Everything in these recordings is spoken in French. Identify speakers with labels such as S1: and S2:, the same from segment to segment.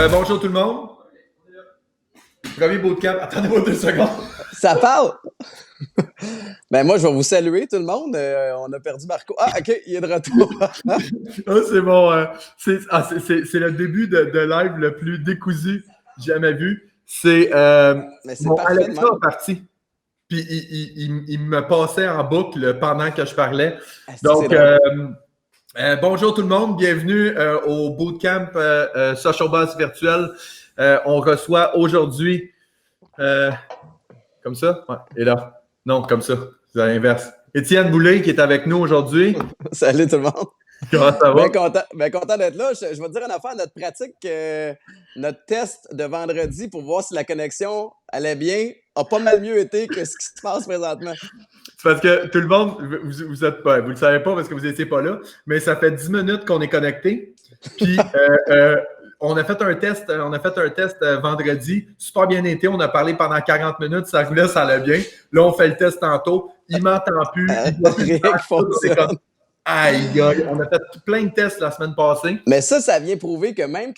S1: Bonjour tout le monde. Premier bootcamp. Attendez-moi 2 secondes.
S2: Ça parle! Ben moi, je vais vous saluer, tout le monde. On a perdu Marco. Ah, OK, il est de retour.
S1: C'est bon. C'est le début de live le plus décousu jamais vu. C'est
S2: Mais c'est
S1: mon
S2: parfait,
S1: Alexa
S2: même.
S1: est parti. Puis il me passait en boucle pendant que je parlais.
S2: Ah, c'est
S1: Donc,
S2: drôle.
S1: bonjour tout le monde. Bienvenue au bootcamp Social Boss virtuel. On reçoit aujourd'hui... comme ça? Ouais. Et là? Non, comme ça. C'est à l'inverse. Étienne Boulay qui est avec nous aujourd'hui.
S2: Salut tout le monde.
S1: Comment ça va?
S2: Bien content d'être là. Je vais te dire une affaire, notre pratique, notre test de vendredi pour voir si la connexion allait bien a pas mal mieux été que ce qui se passe présentement.
S1: C'est parce que tout le monde, vous êtes pas, vous le savez pas parce que vous n'étiez pas là, mais ça fait 10 minutes qu'on est connecté. Puis on a fait un test vendredi, super bien été, on a parlé pendant 40 minutes, ça roulait, ça allait bien. Là, on fait le test tantôt, il m'entend plus, il voit plus
S2: Rien qui fonctionne.
S1: Aïe, on a fait plein de tests la semaine passée.
S2: Mais ça vient prouver que même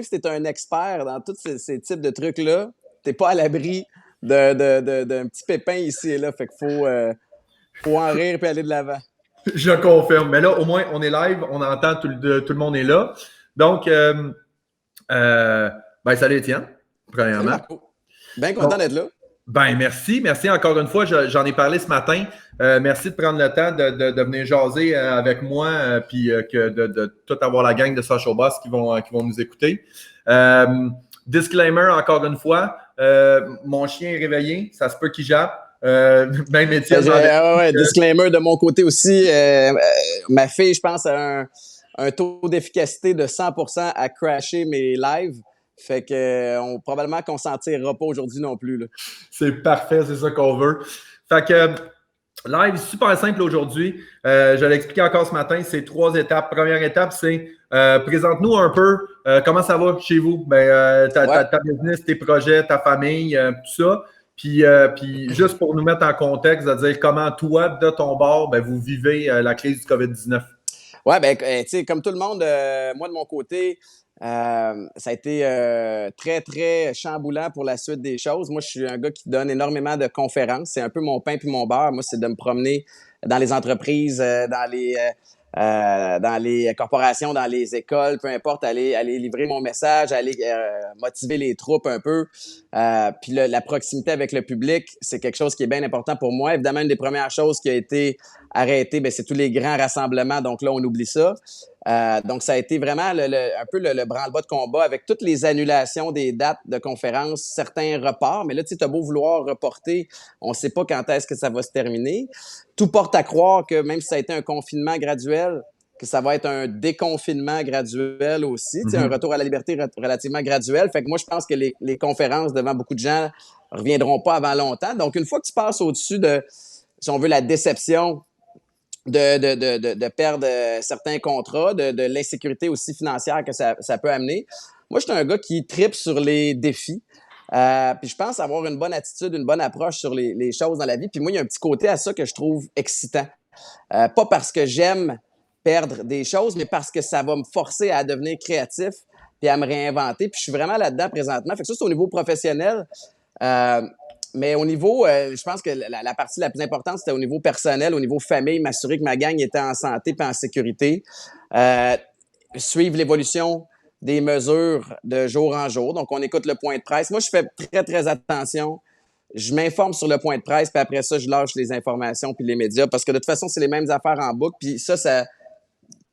S2: si tu es un expert dans tous ces types de trucs-là, tu n'es pas à l'abri d'un petit pépin ici et là. Fait qu'il faut en rire et aller de l'avant.
S1: Je confirme. Mais là, au moins, on est live, on entend, tout le monde est là. Donc, salut Étienne, premièrement.
S2: Salut Marco. Bien content d'être là.
S1: Ben, merci encore une fois. J'en ai parlé ce matin. Merci de prendre le temps de venir jaser avec moi, puis de tout avoir la gang de Social Boss qui vont nous écouter. Disclaimer encore une fois, mon chien est réveillé, ça se peut qu'il jappe. Même Étienne.
S2: Disclaimer de mon côté aussi. Ma fille, je pense, a un taux d'efficacité de 100% à crasher mes lives. Fait que probablement qu'on s'en tirera pas aujourd'hui non plus. Là.
S1: C'est parfait, c'est ça qu'on veut. Fait que live super simple aujourd'hui. Je l'ai expliqué encore ce matin, c'est 3 étapes. Première étape, c'est présente-nous un peu comment ça va chez vous. Ta business, tes projets, ta famille, tout ça. Puis juste pour nous mettre en contexte, de dire comment toi, de ton bord, vous vivez la crise du COVID-19.
S2: Ouais, tu sais, comme tout le monde, moi de mon côté, ça a été très, très chamboulant pour la suite des choses. Moi, je suis un gars qui donne énormément de conférences. C'est un peu mon pain puis mon beurre. Moi, c'est de me promener dans les entreprises, dans les corporations, dans les écoles, peu importe, aller livrer mon message, aller motiver les troupes un peu. Puis la proximité avec le public, c'est quelque chose qui est bien important pour moi. Évidemment, une des premières choses qui a été arrêtée, c'est tous les grands rassemblements. Donc là, on oublie ça. Donc, ça a été vraiment un peu le branle-bas de combat avec toutes les annulations des dates de conférences, certains reports. Mais là, tu sais, t'as beau vouloir reporter, on ne sait pas quand est-ce que ça va se terminer. Tout porte à croire que même si ça a été un confinement graduel, que ça va être un déconfinement graduel aussi, tu sais, un retour à la liberté relativement graduel. Fait que moi, je pense que les conférences devant beaucoup de gens reviendront pas avant longtemps. Donc, une fois que tu passes au-dessus de, si on veut, la déception de perdre certains contrats, de l'insécurité aussi financière que ça peut amener. Moi, je suis un gars qui tripe sur les défis. Puis je pense avoir une bonne attitude, une bonne approche sur les choses dans la vie. Puis moi, il y a un petit côté à ça que je trouve excitant. Pas parce que j'aime perdre des choses, mais parce que ça va me forcer à devenir créatif puis à me réinventer. Puis je suis vraiment là-dedans présentement. Fait que ça, c'est au niveau professionnel. Mais au niveau, je pense que la partie la plus importante, c'était au niveau personnel, au niveau famille, m'assurer que ma gang était en santé et en sécurité. Suivre l'évolution des mesures de jour en jour. Donc, on écoute le point de presse. Moi, je fais très, très attention. Je m'informe sur le point de presse, puis après ça, je lâche les informations puis les médias parce que de toute façon, c'est les mêmes affaires en boucle. Puis ça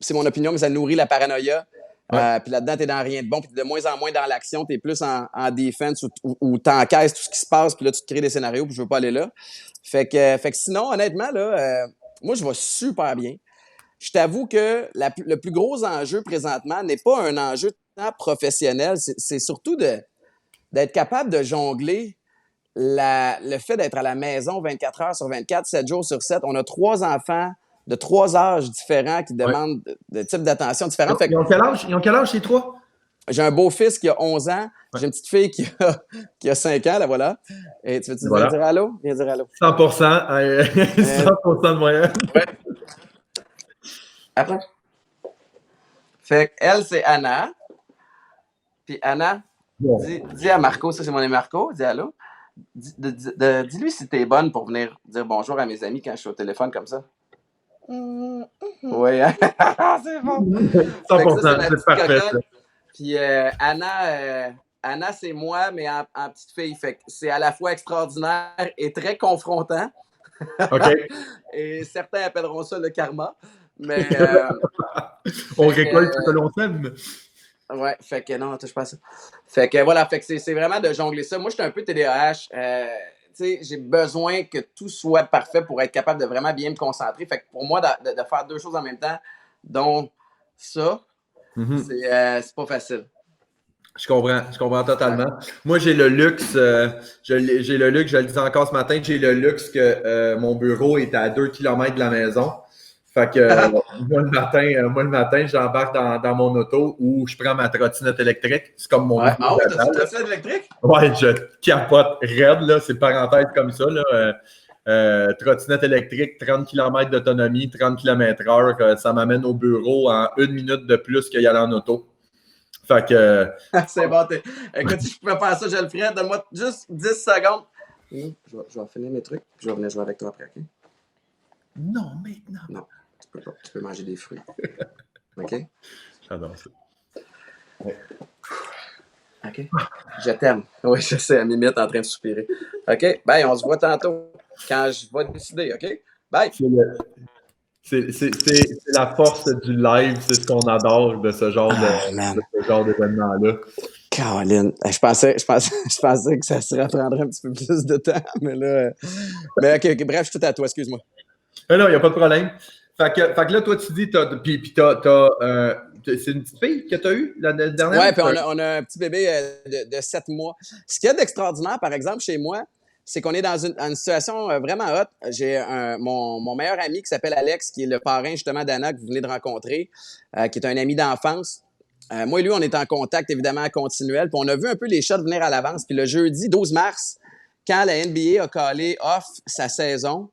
S2: c'est mon opinion, mais ça nourrit la paranoïa. Ouais. Puis là-dedans, t'es dans rien de bon, puis t'es de moins en moins dans l'action, t'es plus en defense où t'encaisses tout ce qui se passe, puis là, tu te crées des scénarios, puis je veux pas aller là. Fait que sinon, honnêtement, là, moi, je vais super bien. Je t'avoue que le plus gros enjeu présentement n'est pas un enjeu tant professionnel, c'est surtout d'être capable de jongler le fait d'être à la maison 24 heures sur 24, 7 jours sur 7. On a 3 enfants de 3 âges différents qui demandent de types d'attention différents.
S1: Ils ont quel âge ces 3?
S2: J'ai un beau-fils qui a 11 ans. Ouais. J'ai une petite fille qui a 5 ans, là, voilà. Et tu veux-tu dire allô? Viens dire allô.
S1: 100%. 100% de moyenne.
S2: Ouais. Après. Fait qu'elle, c'est Anna. Puis Anna,
S1: Bon.
S2: dis à Marco, ça c'est mon ami Marco, dis allô. Dis-lui si t'es bonne pour venir dire bonjour à mes amis quand je suis au téléphone comme ça. Oui, c'est bon.
S1: 100%, c'est parfait.
S2: Puis Anna, c'est moi, mais en petite fille. Fait que c'est à la fois extraordinaire et très confrontant.
S1: OK.
S2: Et certains appelleront ça le karma. Mais.
S1: On récolte ce que l'on sème.
S2: Ouais, fait que non, touche pas à ça. Fait que voilà, fait que c'est vraiment de jongler ça. Moi, je suis un peu TDAH. J'ai besoin que tout soit parfait pour être capable de vraiment bien me concentrer. Fait que pour moi, de faire deux choses en même temps, dont ça, c'est pas facile.
S1: Je comprends totalement. Moi, j'ai le luxe, je le disais encore ce matin, j'ai le luxe que mon bureau est à 2 km de la maison. Fait que moi, le matin, j'embarque dans mon auto ou je prends ma trottinette électrique. C'est comme mon
S2: Ah ouais, t'as une trottinette électrique?
S1: Ouais, je capote raide, là. C'est parenthèse comme ça, là. Trottinette électrique, 30 km d'autonomie, 30 km/h, ça m'amène au bureau en 1 minute de plus qu'il y aller en auto. Fait que.
S2: C'est bon. Écoute, si je pouvais faire ça, je le ferais. Donne-moi juste 10 secondes. Je vais finir mes trucs, puis je vais venir jouer avec toi après, OK?
S1: Non, maintenant.
S2: Non, tu peux pas. Tu peux manger des fruits. OK?
S1: J'adore ça.
S2: Ouais. OK? Je t'aime. Oui, je sais, Mimi est en train de soupirer. OK? Bye, on se voit tantôt quand je vais décider, OK? Bye!
S1: C'est la force du live, c'est ce qu'on adore de ce genre d'événement-là.
S2: Caroline, je pensais que ça se reprendrait un petit peu plus de temps, mais là. Mais OK, bref, je suis tout à toi, excuse-moi.
S1: Non, il n'y a pas de problème. Fait que là, toi, tu dis, c'est une petite fille que tu as eue la dernière?
S2: Oui, puis on a un petit bébé de 7 mois. Ce qu'il y a d'extraordinaire, par exemple, chez moi, c'est qu'on est dans une situation vraiment hot. J'ai mon meilleur ami qui s'appelle Alex, qui est le parrain justement d'Anna que vous venez de rencontrer, qui est un ami d'enfance. Moi et lui, on est en contact évidemment continuel. Puis on a vu un peu les shots venir à l'avance. Puis le jeudi 12 mars, quand la NBA a callé off sa saison,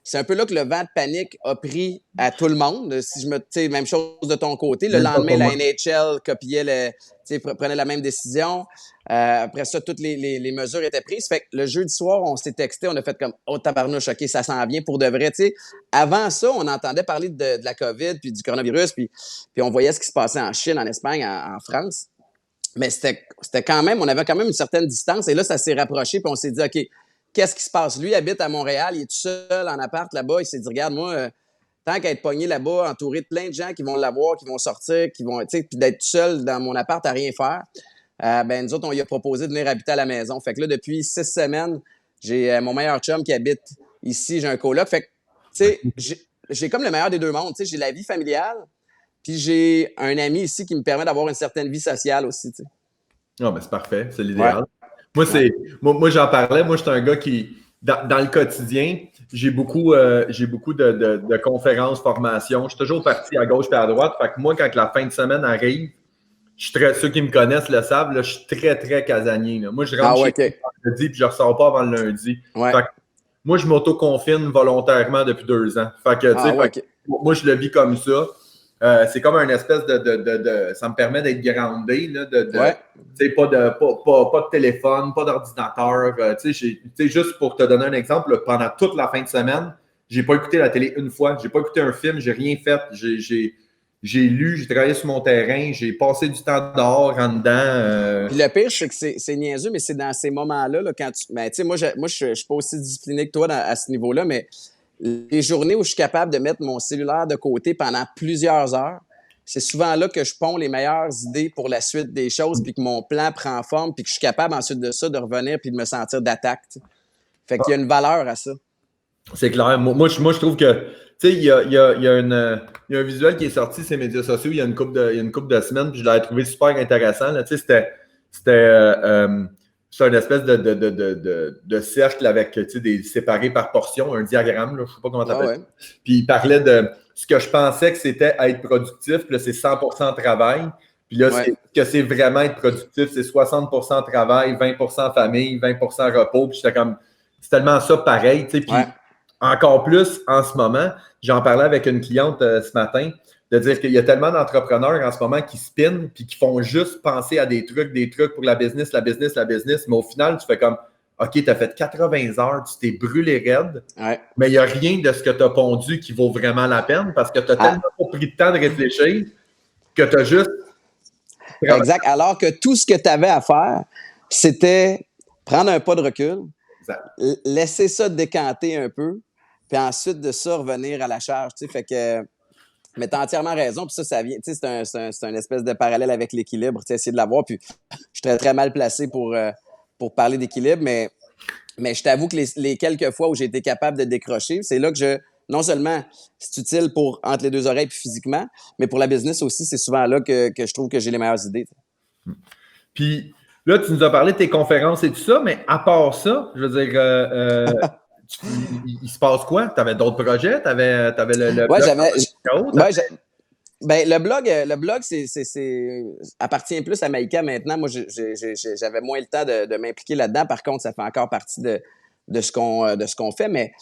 S2: c'est un peu là que le vent de panique a pris à tout le monde. Si je me, tu sais, même chose de ton côté. Le lendemain, la NHL prenait la même décision. Après ça, toutes les mesures étaient prises. Fait que le jeudi soir, on s'est texté, on a fait comme « Oh, tabarnouche, OK, ça s'en vient pour de vrai. » Tu sais, avant ça, on entendait parler de la COVID puis du coronavirus, puis on voyait ce qui se passait en Chine, en Espagne, en France. Mais c'était quand même, on avait quand même une certaine distance. Et là, ça s'est rapproché, puis on s'est dit « OK, qu'est-ce qui se passe? » Lui habite à Montréal, il est tout seul en appart là-bas. Il s'est dit « Regarde, moi, tant qu'à être pogné là-bas, entouré de plein de gens qui vont l'avoir, qui vont sortir, qui vont, tu sais, puis d'être tout seul dans mon appart à rien faire, nous autres, on lui a proposé de venir habiter à la maison. Fait que là, depuis 6 semaines, j'ai mon meilleur chum qui habite ici, j'ai un coloc. Fait que, tu sais, j'ai comme le meilleur des deux mondes. Tu sais, j'ai la vie familiale, puis j'ai un ami ici qui me permet d'avoir une certaine vie sociale aussi, tu sais.
S1: Non, mais c'est parfait, c'est l'idéal. Ouais. Moi, j'en parlais. Moi, je suis un gars qui, dans le quotidien, j'ai beaucoup de conférences, formations. Je suis toujours parti à gauche et à droite. Fait que moi, quand la fin de semaine arrive, ceux qui me connaissent le savent, là, je suis très, très casanier. Là. Moi, je rentre chez le vendredi puis je ne ressors pas avant le lundi. Ouais. Fait que moi, je m'auto-confine volontairement depuis 2 ans. Fait que, moi, je le vis comme ça. C'est comme une espèce ça me permet d'être groundé, là, pas de téléphone, pas d'ordinateur. Juste pour te donner un exemple, là, pendant toute la fin de semaine, j'ai pas écouté la télé une fois, j'ai pas écouté un film, j'ai rien fait. J'ai lu, j'ai travaillé sur mon terrain, j'ai passé du temps dehors, en dedans.
S2: Puis le pire, c'est que c'est niaiseux, mais c'est dans ces moments-là, là, quand tu. Ben, tu sais, moi, je suis pas aussi discipliné que toi à ce niveau-là, mais les journées où je suis capable de mettre mon cellulaire de côté pendant plusieurs heures, c'est souvent là que je ponds les meilleures idées pour la suite des choses, puis que mon plan prend forme, puis que je suis capable ensuite de ça de revenir puis de me sentir d'attaque. T'sais. Fait qu'il y a une valeur à ça.
S1: C'est clair. Moi, je trouve que, tu sais, il y a un visuel qui est sorti sur les médias sociaux il y a une couple de semaines, puis je l'avais trouvé super intéressant. Tu sais, c'est une espèce de cercle avec des séparés par portion, un diagramme, là, je ne sais pas comment t'appelles. Puis il parlait de ce que je pensais que c'était être productif, puis là, c'est 100% travail. Puis là, c'est vraiment être productif, c'est 60% travail, 20% famille, 20% repos. Puis j'étais comme, c'est tellement ça pareil. Puis encore plus en ce moment, j'en parlais avec une cliente ce matin. de dire qu'il y a tellement d'entrepreneurs en ce moment qui spinent puis qui font juste penser à des trucs pour la business, mais au final, tu fais comme OK, tu as fait 80 heures, tu t'es brûlé raide, mais il n'y a rien de ce que tu as pondu qui vaut vraiment la peine parce que tu as tellement pas pris de temps de réfléchir que tu as juste...
S2: Exact. Alors que tout ce que tu avais à faire, c'était prendre un pas de recul, laisser ça décanter un peu, puis ensuite de ça, revenir à la charge. Tu sais, fait que... Mais tu as entièrement raison, puis ça vient, tu sais, c'est un espèce de parallèle avec l'équilibre, tu sais, essayer de l'avoir, puis je suis très, très mal placé pour parler d'équilibre, mais je t'avoue que les quelques fois où j'ai été capable de décrocher, c'est là que non seulement c'est utile pour entre les deux oreilles puis physiquement, mais pour la business aussi, c'est souvent là que je trouve que j'ai les meilleures idées.
S1: Puis là, tu nous as parlé de tes conférences et tout ça, mais à part ça, je veux dire, il se passe quoi? Tu avais d'autres projets? Tu avais le blog?
S2: Le blog, c'est appartient plus à Maïka maintenant. Moi, j'avais moins le temps de m'impliquer là-dedans. Par contre, ça fait encore partie de ce qu'on fait. Mais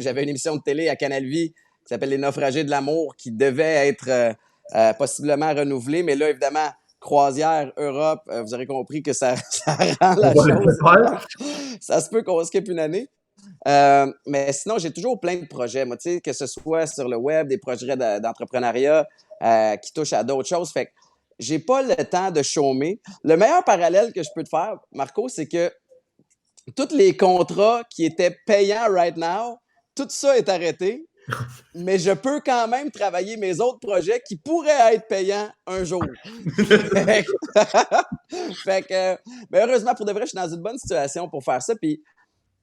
S2: j'avais une émission de télé à Canal Vie qui s'appelle Les Naufragés de l'amour qui devait être possiblement renouvelée. Mais là, évidemment, croisière, Europe, vous aurez compris que ça rend la chose. Ça se peut qu'on skip une année. Mais sinon, j'ai toujours plein de projets, moi, tu sais, que ce soit sur le web, des projets d'entrepreneuriat qui touchent à d'autres choses. Fait que j'ai pas le temps de chômer. Le meilleur parallèle que je peux te faire, Marco, c'est que tous les contrats qui étaient payants right now, tout ça est arrêté, mais je peux quand même travailler mes autres projets qui pourraient être payants un jour. Fait que, mais heureusement, pour de vrai, je suis dans une bonne situation pour faire ça. Puis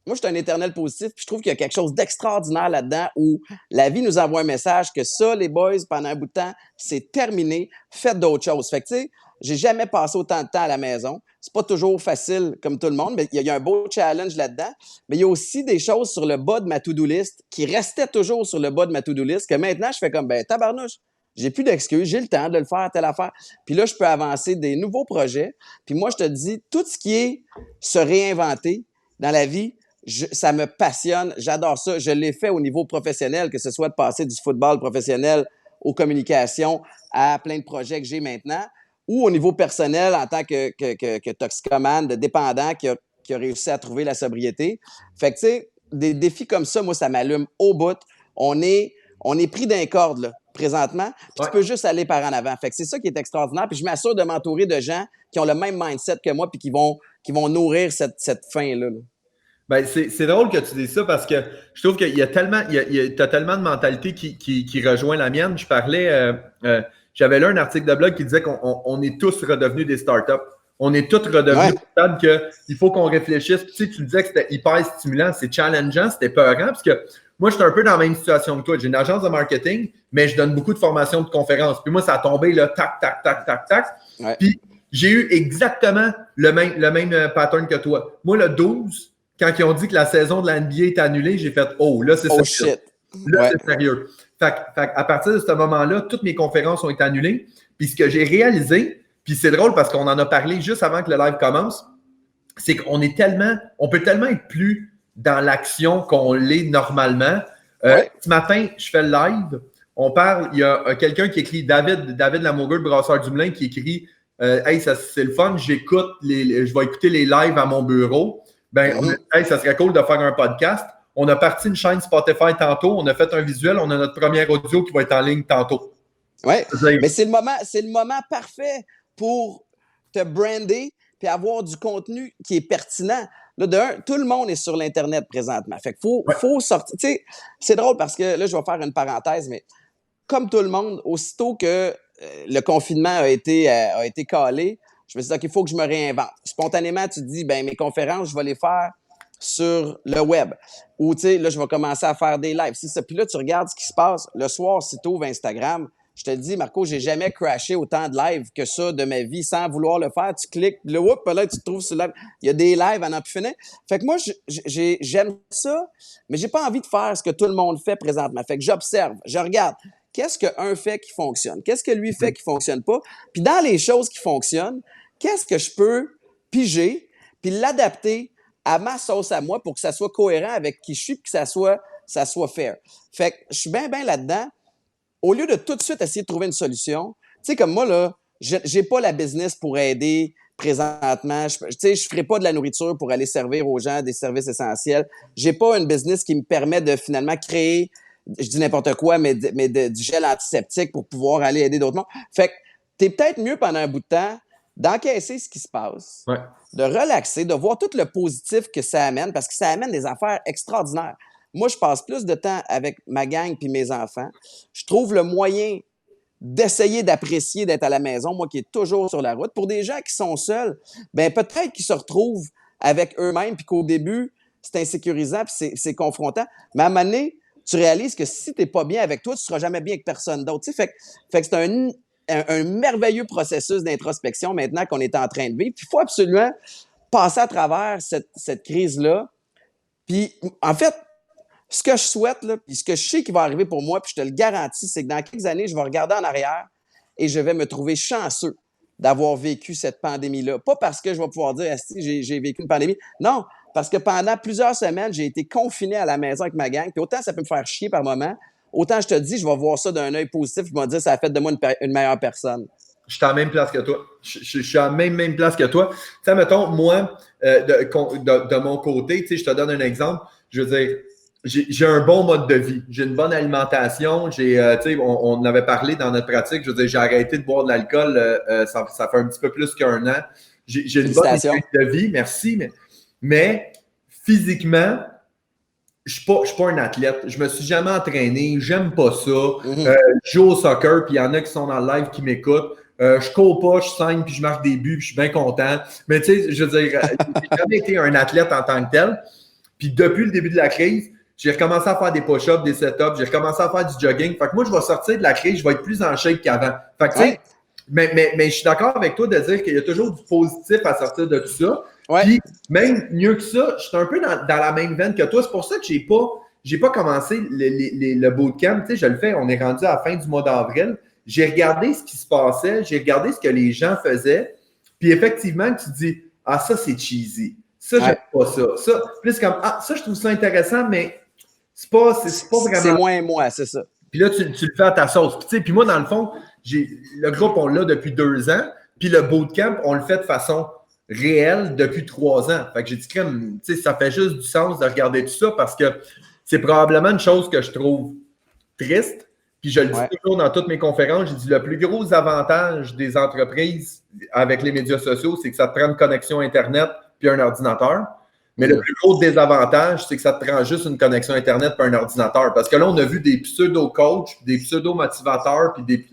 S2: moi, je suis un éternel positif, puis je trouve qu'il y a quelque chose d'extraordinaire là-dedans où la vie nous envoie un message que ça, les boys, pendant un bout de temps, c'est terminé, faites d'autres choses. Fait que, tu sais, j'ai jamais passé autant de temps à la maison. C'est pas toujours facile comme tout le monde, mais il y a un beau challenge là-dedans. Mais il y a aussi des choses sur le bas de ma to-do list qui restaient toujours sur le bas de ma to-do list que maintenant, je fais comme, tabarnouche, j'ai plus d'excuses, j'ai le temps de le faire, telle affaire. Puis là, je peux avancer des nouveaux projets. Puis moi, je te dis, tout ce qui est se réinventer dans la vie, ça me passionne, j'adore ça. Je l'ai fait au niveau professionnel, que ce soit de passer du football professionnel aux communications à plein de projets que j'ai maintenant, ou au niveau personnel en tant que toxicomane, de dépendant qui a réussi à trouver la sobriété. Fait que, tu sais, des défis comme ça, moi, ça m'allume au bout. On est pris d'un corde, là, présentement, puis tu peux juste aller par en avant. Fait que c'est ça qui est extraordinaire. Puis je m'assure de m'entourer de gens qui ont le même mindset que moi puis qui vont nourrir cette fin-là.
S1: Ben, c'est drôle que tu dises ça parce que je trouve qu'il y a tellement, t'as tellement de mentalité qui rejoint la mienne. Je parlais, j'avais lu un article de blog qui disait qu'on est tous redevenus des startups. On est tous redevenus stable qu'il faut qu'on réfléchisse. Puis, tu sais, tu disais que c'était hyper stimulant, c'est challengeant, c'était peurant parce que moi, je suis un peu dans la même situation que toi. J'ai une agence de marketing, mais je donne beaucoup de formations, de conférences. Puis moi, ça a tombé là, tac, tac, tac, tac, tac. Ouais. Puis j'ai eu exactement le même pattern que toi. Moi, le 12, quand ils ont dit que la saison de la NBA est annulée, j'ai fait « Oh, là, c'est sérieux.
S2: Shit.
S1: Là, c'est sérieux. » Fait à partir de ce moment-là, toutes mes conférences ont été annulées. Puis ce que j'ai réalisé, puis c'est drôle parce qu'on en a parlé juste avant que le live commence, c'est qu'on peut tellement être plus dans l'action qu'on l'est normalement. Ce matin, je fais le live. On parle, il y a quelqu'un qui écrit, David Lamoureux de Brasseur du Moulin, qui écrit Hey, ça, c'est le fun, je vais écouter les lives à mon bureau. Hey, ça serait cool de faire un podcast. On a parti une chaîne Spotify tantôt, on a fait un visuel, on a notre premier audio qui va être en ligne tantôt.
S2: Oui, mais c'est le moment parfait pour te brander et avoir du contenu qui est pertinent. Là, tout le monde est sur l'Internet présentement. Fait qu'il faut sortir. Tu sais, c'est drôle parce que là, je vais faire une parenthèse, mais comme tout le monde, aussitôt que le confinement a été calé, je me suis dit, OK, il faut que je me réinvente. Spontanément, tu te dis, mes conférences, je vais les faire sur le web. Ou, tu sais, là, je vais commencer à faire des lives. C'est ça. Puis là, tu regardes ce qui se passe. Le soir, si tu ouvres Instagram, je te dis, Marco, j'ai jamais crashé autant de lives que ça de ma vie sans vouloir le faire. Tu cliques, là, là, tu te trouves sur live. Il y a des lives à n'en plus finir. Fait que moi, j'aime ça, mais j'ai pas envie de faire ce que tout le monde fait présentement. Fait que j'observe, je regarde. Qu'est-ce qu'un fait qui fonctionne? Qu'est-ce que lui fait qui fonctionne pas? Puis dans les choses qui fonctionnent, qu'est-ce que je peux piger puis l'adapter à ma sauce à moi pour que ça soit cohérent avec qui je suis puis que ça soit fair. Fait que je suis bien là-dedans. au lieu de tout de suite essayer de trouver une solution, tu sais, comme moi, là, j'ai pas la business pour aider présentement. Tu sais, je ferai pas de la nourriture pour aller servir aux gens des services essentiels. J'ai pas une business qui me permet de finalement créer, je dis n'importe quoi, du gel antiseptique pour pouvoir aller aider d'autres mondes. Fait que t'es peut-être mieux pendant un bout de temps d'encaisser ce qui se passe,
S1: Ouais.
S2: de relaxer, de voir tout le positif que ça amène, parce que ça amène des affaires extraordinaires. Moi, je passe plus de temps avec ma gang puis mes enfants. Je trouve le moyen d'essayer d'apprécier d'être à la maison, moi qui est toujours sur la route. Pour des gens qui sont seuls, ben peut-être qu'ils se retrouvent avec eux-mêmes, puis qu'au début, c'est insécurisant, puis c'est confrontant. Mais à un moment donné, tu réalises que si t'es pas bien avec toi, tu seras jamais bien avec personne d'autre. Tu sais, fait que c'est un merveilleux processus d'introspection maintenant qu'on est en train de vivre. Puis il faut absolument passer à travers cette crise-là. Puis, en fait, ce que je souhaite, là, puis ce que je sais qui va arriver pour moi, puis je te le garantis, c'est que dans quelques années, je vais regarder en arrière et je vais me trouver chanceux d'avoir vécu cette pandémie-là. Pas parce que je vais pouvoir dire, si j'ai vécu une pandémie. Non, parce que pendant plusieurs semaines, j'ai été confiné à la maison avec ma gang. Puis autant ça peut me faire chier par moment, autant je te dis, je vais voir ça d'un œil positif. Je vais me dire, ça a fait de moi une meilleure personne.
S1: Je suis à la même place que toi. Je suis à la même place que toi. Tu sais, mettons, moi, de mon côté, tu sais, je te donne un exemple. Je veux dire, j'ai un bon mode de vie. J'ai une bonne alimentation. Tu sais, on avait parlé dans notre pratique. Je veux dire, j'ai arrêté de boire de l'alcool. Ça fait un petit peu plus qu'un an. J'ai une bonne hygiène de vie. Merci. Mais physiquement, je suis pas un athlète. Je me suis jamais entraîné. J'aime pas ça. Je joue au soccer, puis il y en a qui sont dans le live qui m'écoutent. Je cours pas, je saigne, puis je marque des buts, puis je suis bien content. Mais tu sais, je veux dire, j'ai jamais été un athlète en tant que tel. Puis depuis le début de la crise, j'ai recommencé à faire des push-ups, des set-ups, j'ai recommencé à faire du jogging. Fait que moi, je vais sortir de la crise, je vais être plus en shape qu'avant. Fait que tu sais, mais je suis d'accord avec toi de dire qu'il y a toujours du positif à sortir de tout ça.
S2: Ouais.
S1: Puis même mieux que ça, je suis un peu dans la même veine que toi. C'est pour ça que j'ai pas commencé le bootcamp. Tu sais, je le fais, on est rendu à la fin du mois d'avril. J'ai regardé ce qui se passait, j'ai regardé ce que les gens faisaient. Puis effectivement, tu dis, ah, ça, c'est cheesy. Ça, j'aime pas ça. Ça, plus comme, ah, ça, je trouve ça intéressant, mais c'est pas vraiment.
S2: C'est moins moi, c'est ça.
S1: Puis là, tu le fais à ta sauce. Puis moi, dans le fond, le groupe, on l'a depuis 2 ans. Puis le bootcamp, on le fait de façon réelle depuis 3 ans. Fait que j'ai dit, crème, tu sais, ça fait juste du sens de regarder tout ça parce que c'est probablement une chose que je trouve triste. Puis je le dis toujours dans toutes mes conférences, j'ai dit le plus gros avantage des entreprises avec les médias sociaux, c'est que ça te prend une connexion Internet puis un ordinateur. Mais le plus gros désavantage, c'est que ça te prend juste une connexion Internet puis un ordinateur. Parce que là, on a vu des pseudo-coachs, des pseudo-motivateurs puis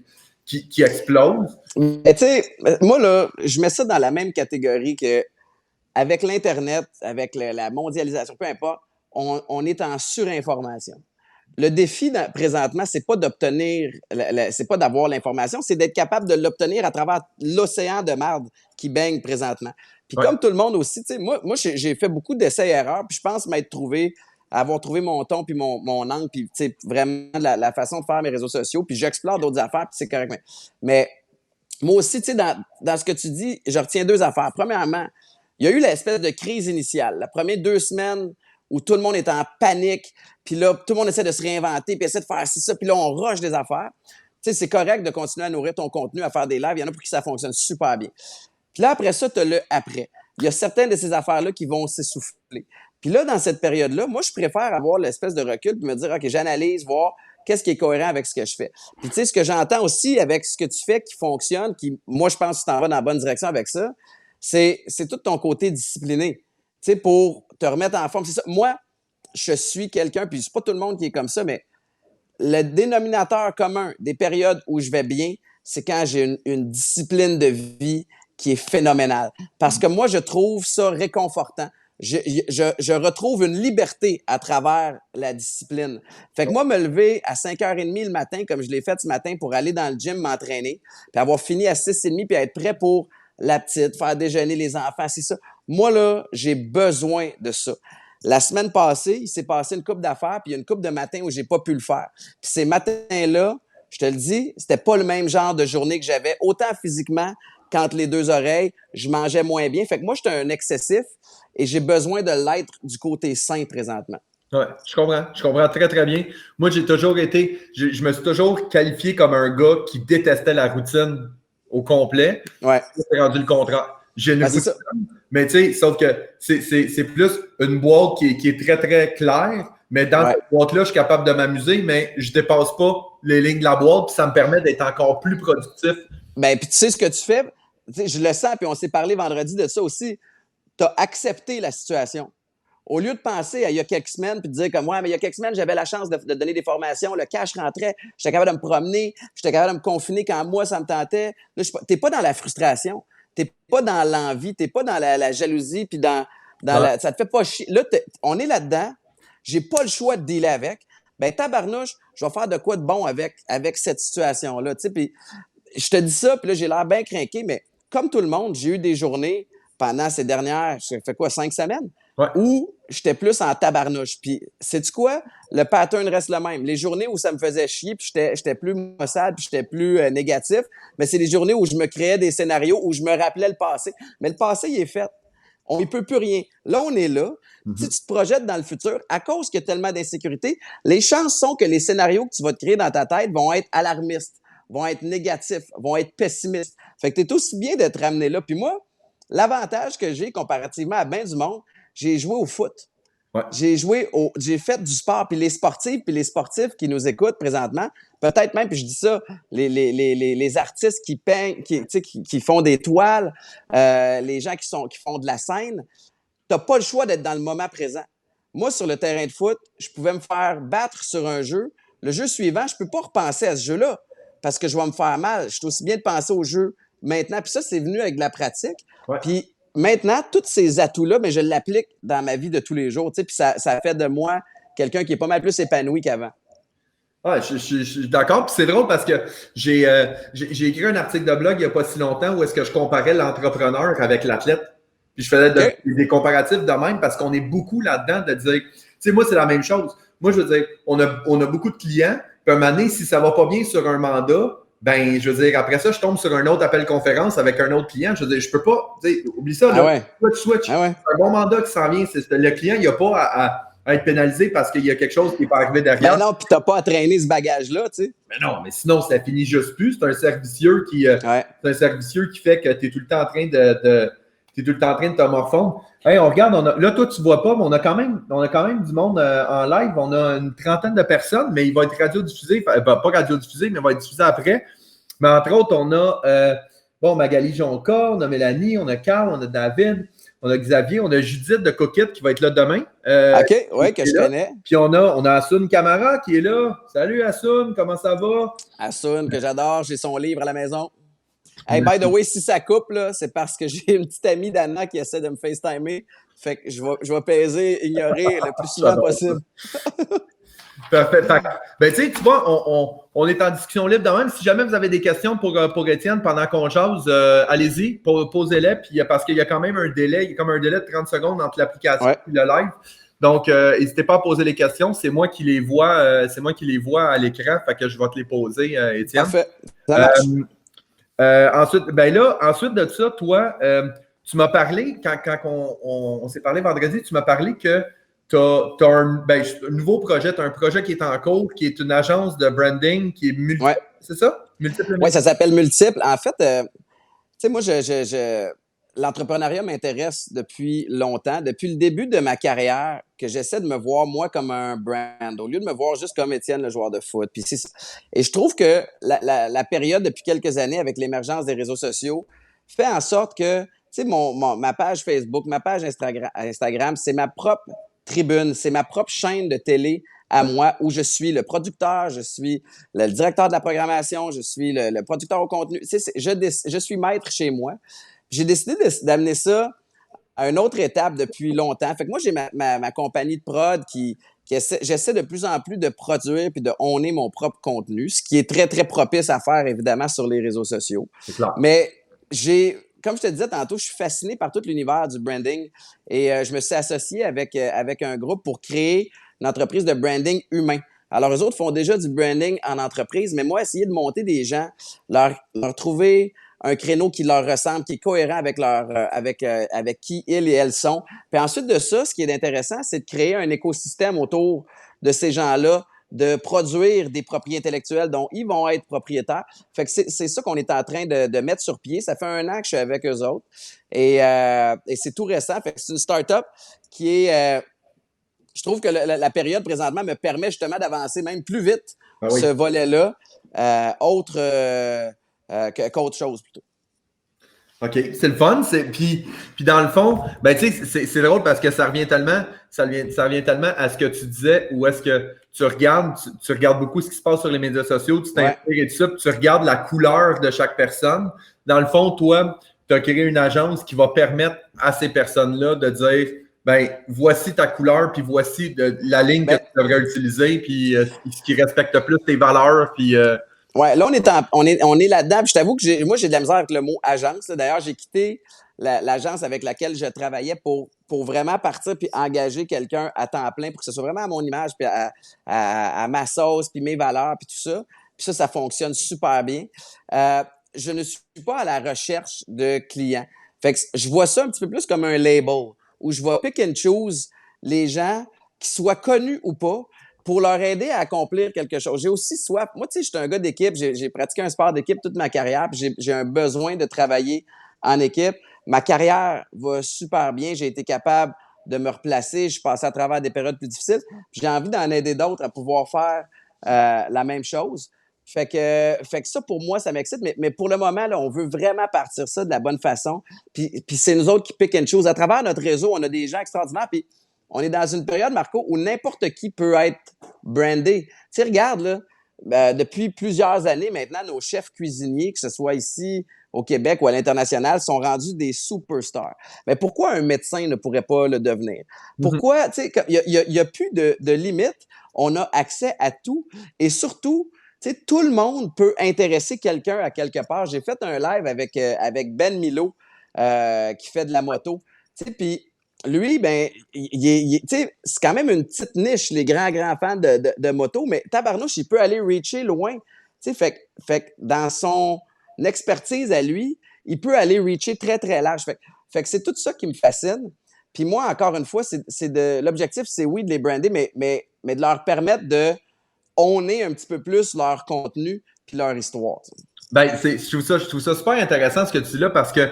S1: qui explosent.
S2: Mais tu sais, moi, là, je mets ça dans la même catégorie que avec l'Internet, avec la mondialisation, peu importe, on est en surinformation. Le défi présentement, c'est pas d'obtenir, c'est pas d'avoir l'information, c'est d'être capable de l'obtenir à travers l'océan de marde qui baigne présentement. Puis comme tout le monde aussi, tu sais, moi j'ai fait beaucoup d'essais-erreurs, puis je pense avoir trouvé mon ton puis mon angle, puis tu sais, vraiment la façon de faire mes réseaux sociaux, puis j'explore d'autres affaires, puis c'est correct. Mais moi aussi, tu sais, dans ce que tu dis, je retiens 2 affaires. Premièrement, il y a eu l'espèce de crise initiale. La première 2 semaines où tout le monde est en panique, puis là, tout le monde essaie de se réinventer, puis essaie de faire ci, ça, puis là, on rush des affaires. Tu sais, c'est correct de continuer à nourrir ton contenu, à faire des lives. Il y en a pour qui ça fonctionne super bien. Puis là, après ça, tu as le après. Il y a certaines de ces affaires-là qui vont s'essouffler. Puis là, dans cette période-là, moi, je préfère avoir l'espèce de recul puis me dire, OK, j'analyse, voir qu'est-ce qui est cohérent avec ce que je fais. Puis tu sais, ce que j'entends aussi avec ce que tu fais qui fonctionne, qui, moi, je pense que tu t'en vas dans la bonne direction avec ça, c'est tout ton côté discipliné. Tu sais, pour te remettre en forme. C'est ça. Moi, je suis quelqu'un, puis c'est pas tout le monde qui est comme ça, mais le dénominateur commun des périodes où je vais bien, c'est quand j'ai une discipline de vie qui est phénoménale. Parce que moi, je trouve ça réconfortant. Je retrouve une liberté à travers la discipline. Fait que moi, me lever à 5h30 le matin, comme je l'ai fait ce matin, pour aller dans le gym m'entraîner, puis avoir fini à 6h30, puis être prêt pour la petite, faire déjeuner les enfants, c'est ça. Moi, là, j'ai besoin de ça. La semaine passée, il s'est passé une couple d'affaires, puis il y a une couple de matins où j'ai pas pu le faire. Puis ces matins-là, je te le dis, c'était pas le même genre de journée que j'avais, autant physiquement qu'entre les 2 oreilles, je mangeais moins bien. Fait que moi, j'étais un excessif et j'ai besoin de l'être du côté sain présentement.
S1: Ouais, je comprends très, très bien. Moi, je me suis toujours qualifié comme un gars qui détestait la routine au complet.
S2: Ouais.
S1: C'est rendu le contraire. J'ai une
S2: Ben, c'est
S1: routine,
S2: ça.
S1: mais tu sais, sauf que c'est plus une boîte qui est très, très claire. Mais dans
S2: Ouais.
S1: cette boîte-là, je suis capable de m'amuser, mais je dépasse pas les lignes de la boîte, puis ça me permet d'être encore plus productif.
S2: Ben, puis tu sais ce que tu fais, tu sais, je le sens, puis on s'est parlé vendredi de ça aussi. Tu as accepté la situation. Au lieu de penser à il y a quelques semaines puis de dire comme ouais, mais il y a quelques semaines, j'avais la chance de donner des formations, le cash rentrait, j'étais capable de me promener, j'étais capable de me confiner quand moi ça me tentait. Là, t'es pas dans la frustration, t'es pas dans l'envie, t'es pas dans la jalousie puis dans
S1: Ouais.
S2: la, ça te fait pas chier. Là, on est là-dedans, j'ai pas le choix de dealer avec. Ben tabarnouche, je vais faire de quoi de bon avec cette situation là, tu sais. Puis je te dis ça, puis là j'ai l'air bien craqué, mais comme tout le monde, j'ai eu des journées pendant ces dernières, ça fait quoi, 5 semaines?
S1: Ouais.
S2: Où j'étais plus en tabarnouche. Puis, sais-tu quoi? Le pattern reste le même. Les journées où ça me faisait chier, puis j'étais plus maussade, puis j'étais plus négatif, mais c'est les journées où je me créais des scénarios, où je me rappelais le passé. Mais le passé, il est fait. On ne peut plus rien. Là, on est là. Si tu te projettes dans le futur, à cause qu'il y a tellement d'insécurité, les chances sont que les scénarios que tu vas te créer dans ta tête vont être alarmistes, vont être négatifs, vont être pessimistes. Fait que tu es aussi bien de te ramener là. Puis moi, l'avantage que j'ai comparativement à bien du monde, j'ai joué au foot.
S1: Ouais.
S2: J'ai fait du sport, puis les sportifs qui nous écoutent présentement, peut-être même, puis je dis ça, les artistes qui peignent, qui font des toiles, les gens qui font de la scène, t'as pas le choix d'être dans le moment présent. Moi, sur le terrain de foot, je pouvais me faire battre sur un jeu. Le jeu suivant, je peux pas repenser à ce jeu-là parce que je vais me faire mal. Je suis aussi bien de penser au jeu maintenant. Puis ça, c'est venu avec de la pratique.
S1: Ouais.
S2: Puis maintenant, tous ces atouts-là, mais je l'applique dans ma vie de tous les jours. Puis ça fait de moi quelqu'un qui est pas mal plus épanoui qu'avant.
S1: Ouais, je suis d'accord. Puis c'est drôle parce que j'ai écrit un article de blog il n'y a pas si longtemps où est-ce que je comparais l'entrepreneur avec l'athlète. Puis je faisais
S2: Okay.
S1: des comparatifs de même parce qu'on est beaucoup là-dedans de dire, tu sais, moi, c'est la même chose. Moi, je veux dire, on a beaucoup de clients. Puis un moment donné, si ça va pas bien sur un mandat, ben, je veux dire, après ça, je tombe sur un autre appel conférence avec un autre client. Je veux dire, je peux pas, tu sais, oublie ça, là.
S2: Ah ouais.
S1: Switch.
S2: Ah ouais.
S1: C'est un bon mandat qui s'en vient. Le client, il n'y a pas à être pénalisé parce qu'il y a quelque chose qui n'est pas arrivé derrière.
S2: Ben non, puis t'as pas à traîner ce bagage-là, tu sais.
S1: Mais non, mais sinon, ça finit juste plus. C'est un servicieux qui fait que tu es tout le temps en train t'es tout le temps en train de te morfondre. Hey, on regarde, là, toi, tu vois pas, mais on a quand même du monde en live. On a une trentaine de personnes, mais il va être radiodiffusé. Pas radiodiffusé, mais il va être diffusé après. Mais entre autres, on a Magali Jonca, on a Mélanie, on a Carl, on a David, on a Xavier, on a Judith de Coquette qui va être là demain.
S2: OK, ouais, que je connais.
S1: Puis on a Assoun Camara qui est là. Salut Assoun, comment ça va?
S2: Assoun, que j'adore, j'ai son livre à la maison. Hey, by the way, si ça coupe, là, c'est parce que j'ai une petite amie d'Anna qui essaie de me FaceTimer. Fait que je vais peser, ignorer le plus souvent possible.
S1: Parfait. Ben, tu sais, tu vois, on est en discussion libre de même. Si jamais vous avez des questions pour Étienne pendant qu'on jase, allez-y, posez-les. Puis, parce qu'il y a quand même un délai, il y a comme un délai de 30 secondes entre l'application et le live. Donc, n'hésitez pas à poser les questions. C'est moi qui les vois, à l'écran. Fait que je vais te les poser, Étienne.
S2: Parfait. Ça marche.
S1: Ensuite de ça, toi, tu m'as parlé, quand on s'est parlé vendredi, tu m'as parlé que tu as un nouveau projet, tu as un projet qui est en cours, qui est une agence de branding qui est multiple. C'est ça? Multiple.
S2: Oui, ça s'appelle Multiple. En fait, tu sais, moi, l'entrepreneuriat m'intéresse depuis longtemps, depuis le début de ma carrière, que j'essaie de me voir, moi, comme un brand, au lieu de me voir juste comme Étienne, le joueur de foot. Puis et je trouve que la période, depuis quelques années, avec l'émergence des réseaux sociaux, fait en sorte que, tu sais, ma page Facebook, ma page Instagram, c'est ma propre tribune, c'est ma propre chaîne de télé à moi, où je suis le producteur, je suis le directeur de la programmation, je suis le producteur au contenu. Tu sais, je suis maître chez moi. J'ai décidé d'amener ça à une autre étape depuis longtemps. Fait que moi, j'ai ma compagnie de prod j'essaie de plus en plus de produire puis de owner mon propre contenu, ce qui est très, très propice à faire, évidemment, sur les réseaux sociaux.
S1: C'est clair.
S2: Mais comme je te disais tantôt, je suis fasciné par tout l'univers du branding et je me suis associé avec un groupe pour créer une entreprise de branding humain. Alors, eux autres font déjà du branding en entreprise, mais moi, essayer de monter des gens, leur trouver un créneau qui leur ressemble, qui est cohérent avec avec qui ils et elles sont. Puis ensuite de ça, ce qui est intéressant, c'est de créer un écosystème autour de ces gens-là, de produire des propriétés intellectuelles dont ils vont être propriétaires. Fait que c'est ça qu'on est en train de mettre sur pied. Ça fait 1 an que je suis avec eux autres et c'est tout récent. Fait que c'est une start-up qui est... je trouve que la période présentement me permet justement d'avancer même plus vite ce volet-là, qu'autre chose plutôt.
S1: OK, c'est le fun. Puis dans le fond, ben tu sais, c'est drôle parce que ça revient tellement à ce que tu disais, ou est-ce que tu regardes beaucoup ce qui se passe sur les médias sociaux, tu t'intègres et tout ça, puis tu regardes la couleur de chaque personne. Dans le fond, toi, tu as créé une agence qui va permettre à ces personnes-là de dire, ben voici ta couleur, puis voici la ligne que tu devrais utiliser, puis ce qui respecte plus tes valeurs, puis...
S2: Ouais, là, on est là-dedans. Puis je t'avoue que moi, j'ai de la misère avec le mot agence. D'ailleurs, j'ai quitté l'agence avec laquelle je travaillais pour vraiment partir puis engager quelqu'un à temps plein pour que ce soit vraiment à mon image, puis à ma sauce, puis mes valeurs, puis tout ça. Puis ça fonctionne super bien. Je ne suis pas à la recherche de clients. Fait que je vois ça un petit peu plus comme un label où je vais pick and choose les gens qui soient connus ou pas, pour leur aider à accomplir quelque chose. J'ai aussi soif. Moi, tu sais, je suis un gars d'équipe. J'ai pratiqué un sport d'équipe toute ma carrière. Puis j'ai un besoin de travailler en équipe. Ma carrière va super bien. J'ai été capable de me replacer. Je suis passé à travers des périodes plus difficiles. J'ai envie d'en aider d'autres à pouvoir faire la même chose. Fait que ça, pour moi, ça m'excite. Mais pour le moment, là, on veut vraiment partir ça de la bonne façon. Puis c'est nous autres qui pick and choose. À travers notre réseau, on a des gens extraordinaires. Puis on est dans une période, Marco, où n'importe qui peut être brandé. Tu sais, regarde, là, depuis plusieurs années maintenant, nos chefs cuisiniers, que ce soit ici au Québec ou à l'international, sont rendus des superstars. Mais pourquoi un médecin ne pourrait pas le devenir? Pourquoi, tu sais, il y a plus de limites. On a accès à tout. Et surtout, tu sais, tout le monde peut intéresser quelqu'un à quelque part. J'ai fait un live avec Ben Milo, qui fait de la moto. Tu sais, puis lui, ben, c'est quand même une petite niche, les grands fans de moto, mais tabarnouche, il peut aller reacher loin. Fait que dans son expertise à lui, il peut aller reacher très, très large. Fait que c'est tout ça qui me fascine. Puis moi, encore une fois, l'objectif, c'est oui, de les brander, mais de leur permettre de owner un petit peu plus leur contenu puis leur histoire.
S1: Ben, je trouve ça super intéressant ce que tu dis là parce que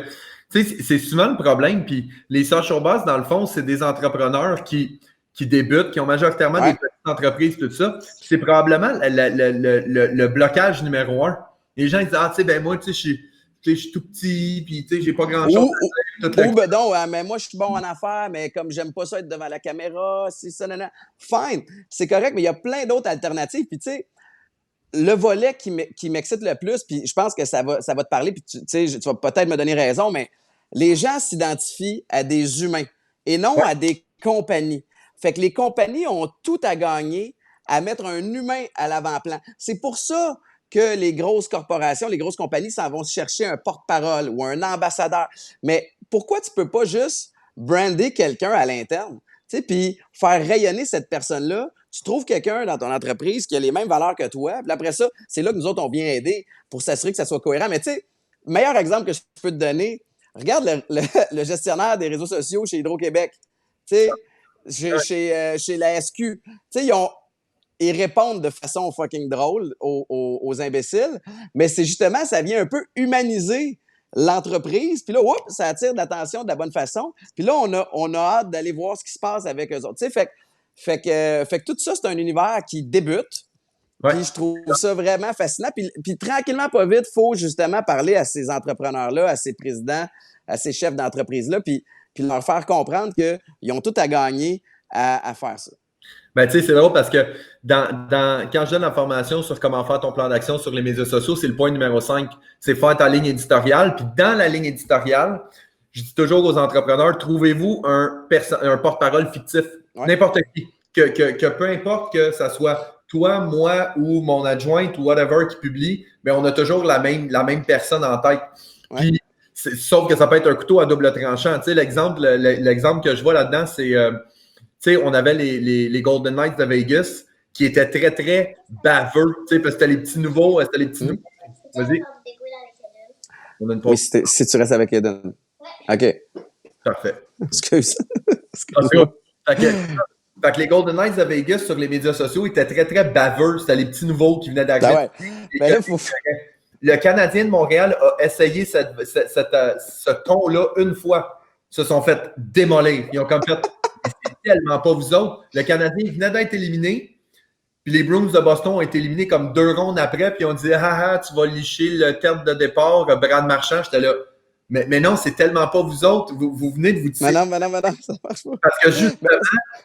S1: tu sais, c'est souvent le problème. Puis les social boss, dans le fond, c'est des entrepreneurs qui débutent, qui ont majoritairement des petites entreprises, tout ça. Puis c'est probablement le blocage numéro 1. Les gens ils disent, ah, tu sais, ben moi, tu sais, je suis tout petit, puis tu sais, j'ai pas grand-chose
S2: à faire. Ben non, mais moi, je suis bon en affaires, mais comme j'aime pas ça être devant la caméra, c'est ça, non. Fine, c'est correct, mais il y a plein d'autres alternatives. Puis tu sais, le volet qui m'excite le plus, puis je pense que ça va te parler, puis tu vas peut-être me donner raison, mais les gens s'identifient à des humains et non à des compagnies. Fait que les compagnies ont tout à gagner à mettre un humain à l'avant-plan. C'est pour ça que les grosses corporations, les grosses compagnies s'en vont chercher un porte-parole ou un ambassadeur. Mais pourquoi tu peux pas juste brander quelqu'un à l'interne, tu sais, puis faire rayonner cette personne-là? Tu trouves quelqu'un dans ton entreprise qui a les mêmes valeurs que toi, puis après ça, c'est là que nous autres, on vient aider pour s'assurer que ça soit cohérent. Mais tu sais, meilleur exemple que je peux te donner, regarde le gestionnaire des réseaux sociaux chez Hydro-Québec, tu sais, chez la SQ. Tu sais, ils répondent de façon fucking drôle aux imbéciles, mais c'est justement, ça vient un peu humaniser l'entreprise, puis là, ça attire de l'attention de la bonne façon, puis là, on a hâte d'aller voir ce qui se passe avec eux autres. Tu sais, fait que tout ça, c'est un univers qui débute, puis je trouve ça vraiment fascinant, puis tranquillement, pas vite, il faut justement parler à ces entrepreneurs-là, à ces présidents, à ces chefs d'entreprise-là, puis leur faire comprendre qu'ils ont tout à gagner à faire ça.
S1: Ben, tu sais, c'est drôle parce que quand je donne la formation sur comment faire ton plan d'action sur les médias sociaux, c'est le point numéro 5. C'est faire ta ligne éditoriale. Puis dans la ligne éditoriale, je dis toujours aux entrepreneurs, trouvez-vous un porte-parole fictif. Ouais. N'importe qui. Que peu importe que ça soit toi, moi ou mon adjointe ou whatever qui publie, mais on a toujours la même personne en tête. Ouais. Puis, sauf que ça peut être un couteau à double tranchant. Tu sais, l'exemple que je vois là-dedans, c'est... tu sais, on avait les Golden Knights de Vegas qui étaient très, très baveux, tu sais, parce que c'était les petits nouveaux. Vas-y. On a une
S2: Oui,
S1: pause.
S2: si tu restes avec Eden. OK.
S1: Parfait.
S2: Excuse.
S1: En tout cas, fait que les Golden Knights de Vegas sur les médias sociaux étaient très, très baveux. C'était les petits nouveaux qui venaient d'arriver.
S2: Ah ouais. Mais là, faut.
S1: Le Canadien de Montréal a essayé ce ton-là une fois. Ils se sont fait démolir. Ils ont comme fait c'est tellement pas vous autres. Le Canadien venait d'être éliminé. Puis les Bruins de Boston ont été éliminés comme 2 rondes après. Puis on dit ah, tu vas licher le terme de départ, Brad Marchand. J'étais là. Mais non, c'est tellement pas vous autres. Vous venez de vous dire.
S2: Mais non, ça marche pas.
S1: Parce que justement,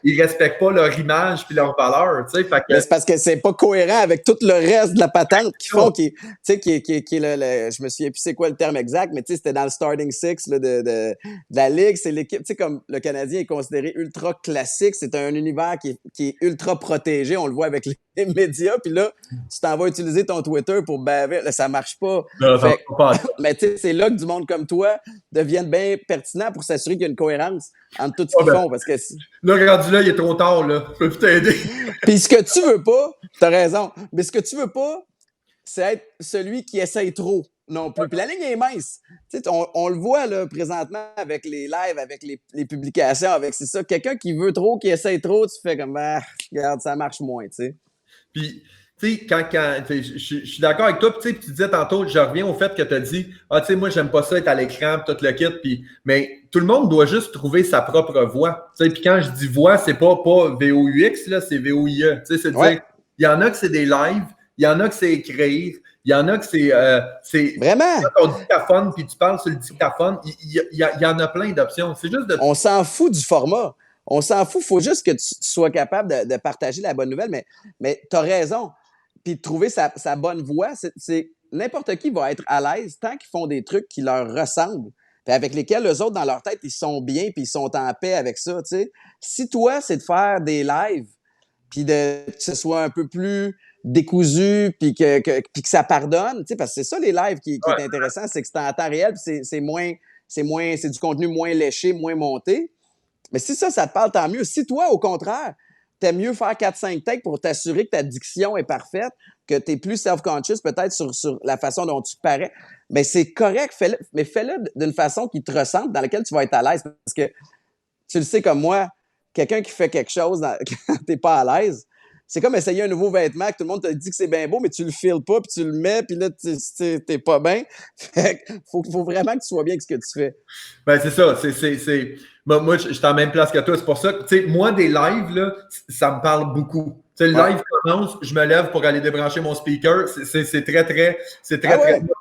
S1: ils respectent pas leur image puis leur valeur. Tu sais, fait que...
S2: Mais c'est parce que c'est pas cohérent avec tout le reste de la patente qu'ils font, qui est je me souviens plus c'est quoi le terme exact, mais tu sais, c'était dans le starting six là, de la Ligue. C'est l'équipe, tu sais, comme le Canadien est considéré ultra classique, c'est un univers qui est ultra protégé. On le voit avec les médias, puis là, tu t'en vas utiliser ton Twitter pour baver. Là, ça marche pas.
S1: Non, ça
S2: Fait,
S1: marche pas.
S2: mais tu sais, c'est là que du monde comme toi devienne bien pertinent pour s'assurer qu'il y a une cohérence entre tout ce qu'ils font. Parce que
S1: là, rendu là, il est trop tard, là. Je peux plus t'aider.
S2: Puis ce que tu veux pas, t'as raison, mais ce que tu veux pas, c'est être celui qui essaye trop non plus. Puis la ligne est mince. Tu sais, on le voit là, présentement avec les lives, avec les publications, avec c'est ça. Quelqu'un qui veut trop, qui essaye trop, tu fais comme, regarde, ça marche moins, tu sais.
S1: Puis, tu sais, je suis d'accord avec toi, puis tu disais tantôt, je reviens au fait que tu as dit, tu sais, moi, j'aime pas ça être à l'écran, tout le kit, puis, mais tout le monde doit juste trouver sa propre voix. Tu sais, puis quand je dis voix, c'est pas VOUX, là, c'est VOIE. Tu sais, c'est dire, il y en a que c'est des lives, il y en a que c'est écrire, il y en a que c'est
S2: vraiment
S1: ton dictaphone, puis tu parles sur le dictaphone, il y en a plein d'options. C'est juste de...
S2: On s'en fout du format. On s'en fout. Il faut juste que tu sois capable de partager la bonne nouvelle, mais tu as raison. Puis de trouver sa bonne voix, c'est n'importe qui va être à l'aise tant qu'ils font des trucs qui leur ressemblent, puis avec lesquels eux autres, dans leur tête, ils sont bien, puis ils sont en paix avec ça. T'sais. Si toi, c'est de faire des lives, puis que ce soit un peu plus décousu, puis que ça pardonne, parce que c'est ça les lives qui est intéressant, c'est que c'est en temps réel, puis c'est du contenu moins léché, moins monté. Mais si ça te parle, tant mieux. Si toi, au contraire, t'aimes mieux faire 4-5 takes pour t'assurer que ta diction est parfaite, que t'es plus self-conscious peut-être sur la façon dont tu parais, bien, c'est correct, fais-le, mais fais-le d'une façon qui te ressemble, dans laquelle tu vas être à l'aise. Parce que, tu le sais comme moi, quelqu'un qui fait quelque chose quand t'es pas à l'aise, c'est comme essayer un nouveau vêtement que tout le monde te dit que c'est bien beau, mais tu le files pas, puis tu le mets, puis là, t'es pas bien. Fait qu'il faut vraiment que tu sois bien avec ce que tu fais.
S1: Ben, c'est ça. Moi, je suis en même place que toi. C'est pour ça que, tu sais, moi, des lives, là, ça me parle beaucoup. Tu sais, le live commence, je me lève pour aller débrancher mon speaker. C'est très.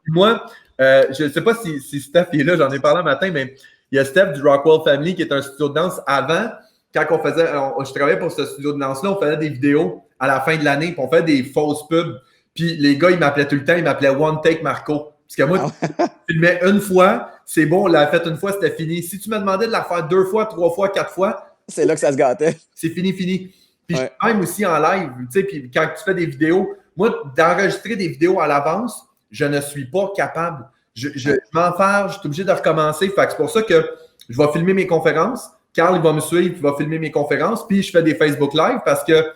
S1: Moi, je ne sais pas si Steph est là, j'en ai parlé un matin, mais il y a Steph du Rockwell Family qui est un studio de danse. Avant, quand je travaillais pour ce studio de danse-là, on faisait des vidéos à la fin de l'année, puis on faisait des fausses pubs. Puis les gars, ils m'appelaient tout le temps, ils m'appelaient One Take Marco. Parce que moi, tu filmais une fois, c'est bon, on l'a fait une fois, c'était fini. Si tu me demandais de la faire 2 fois, 3 fois, 4 fois,
S2: c'est là que ça se gâtait.
S1: C'est fini. Puis même aussi en live, tu sais, puis quand tu fais des vidéos, moi, d'enregistrer des vidéos à l'avance, je ne suis pas capable. Je m'enferme, je suis obligé de recommencer. Fait que c'est pour ça que je vais filmer mes conférences. Carl, il va me suivre, il va filmer mes conférences, puis je fais des Facebook Live parce que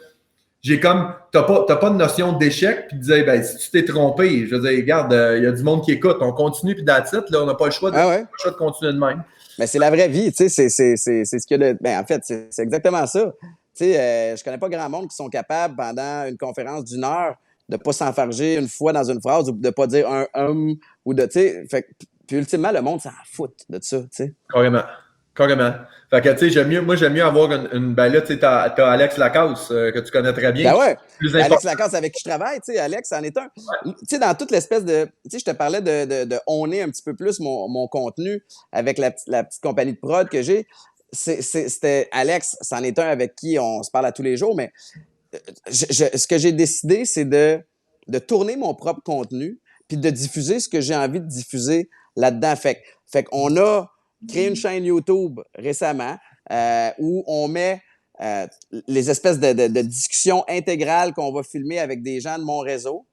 S1: j'ai comme, t'as pas de notion d'échec, puis de dire, ben, si tu t'es trompé, je veux dire, regarde, il y a du monde qui écoute, on continue, puis that's it, là, on n'a pas le choix de continuer de même.
S2: Mais c'est la vraie vie, tu sais, c'est ce qu'il y a de... Ben, en fait, c'est exactement ça. Tu sais, je connais pas grand monde qui sont capables, pendant une conférence d'1 heure, de pas s'enfarger une fois dans une phrase ou de pas dire un ou de, tu sais, fait puis ultimement, le monde s'en fout de ça, tu sais.
S1: Carrément. Fait que, tu sais, j'aime mieux avoir ben là, tu sais, t'as Alex Lacasse, que tu connais très bien.
S2: Ben ouais. Alex Lacasse, avec qui je travaille, tu sais, Alex, en est un. Tu sais, dans toute l'espèce de... Tu sais, je te parlais de honner un petit peu plus mon contenu avec la petite compagnie de prod que j'ai. C'était Alex, c'en est un avec qui on se parle à tous les jours, mais ce que j'ai décidé, c'est de tourner mon propre contenu puis de diffuser ce que j'ai envie de diffuser là-dedans. Fait qu'on a créé une chaîne YouTube récemment où on met les espèces de discussions intégrales qu'on va filmer avec des gens de mon réseau.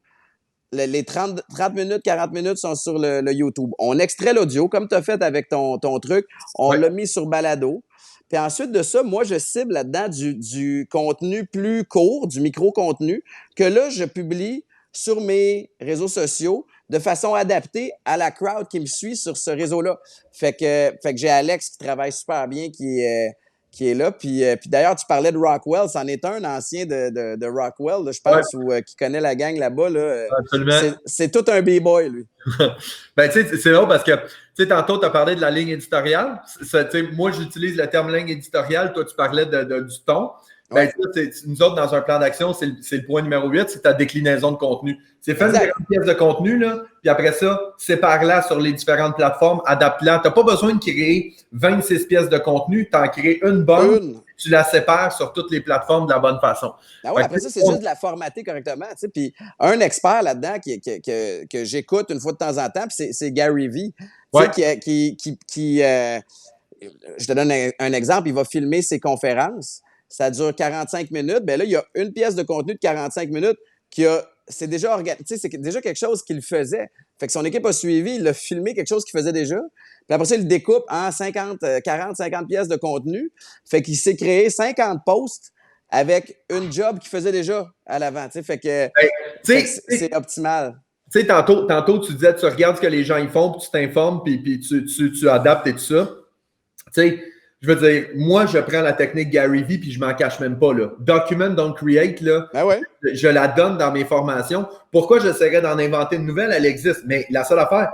S2: Les 30 minutes, 40 minutes sont sur le YouTube. On extrait l'audio, comme tu as fait avec ton truc. On l'a mis sur Balado. Puis ensuite de ça, moi, je cible là-dedans du contenu plus court, du micro-contenu, que là, je publie sur mes réseaux sociaux, de façon adaptée à la crowd qui me suit sur ce réseau-là. Fait que j'ai Alex qui travaille super bien, qui est là. Puis d'ailleurs, tu parlais de Rockwell. C'en est un ancien de Rockwell, là, je pense, ou qui connaît la gang là-bas. Là.
S1: Absolument.
S2: C'est tout un B-boy, lui.
S1: Ben, tu sais, c'est drôle parce que, tu sais, tantôt, tu as parlé de la ligne éditoriale. Moi, j'utilise le terme ligne éditoriale. Toi, tu parlais du ton. Ben, nous autres, dans un plan d'action, c'est le point numéro 8, c'est ta déclinaison de contenu. C'est faire une grande pièce de contenu, là, puis après ça, sépare-la sur les différentes plateformes, adapte-la. Tu n'as pas besoin de créer 26 pièces de contenu, tu en crées une bonne, tu la sépares sur toutes les plateformes de la bonne façon.
S2: Ben ouais, après ça, c'est juste de la formater correctement. Tu sais. Puis un expert là-dedans que j'écoute une fois de temps en temps, c'est Gary Vee. Tu sais, je te donne un exemple, il va filmer ses conférences. Ça dure 45 minutes. Ben là, il y a une pièce de contenu de 45 minutes c'est déjà organisé. C'est déjà quelque chose qu'il faisait. Fait que son équipe a suivi, il a filmé quelque chose qu'il faisait déjà. Puis après ça, il le découpe en 50 pièces de contenu. Fait qu'il s'est créé 50 posts avec une job qu'il faisait déjà à l'avant. Fait que c'est optimal.
S1: Tu sais, tantôt, tu disais, tu regardes ce que les gens ils font, puis tu t'informes, puis tu adaptes et tout ça. Tu sais, je veux dire, moi, je prends la technique Gary Vee puis je m'en cache même pas. Là. Document, don't create, là, je la donne dans mes formations. Pourquoi j'essaierais d'en inventer une nouvelle? Elle existe. Mais la seule affaire,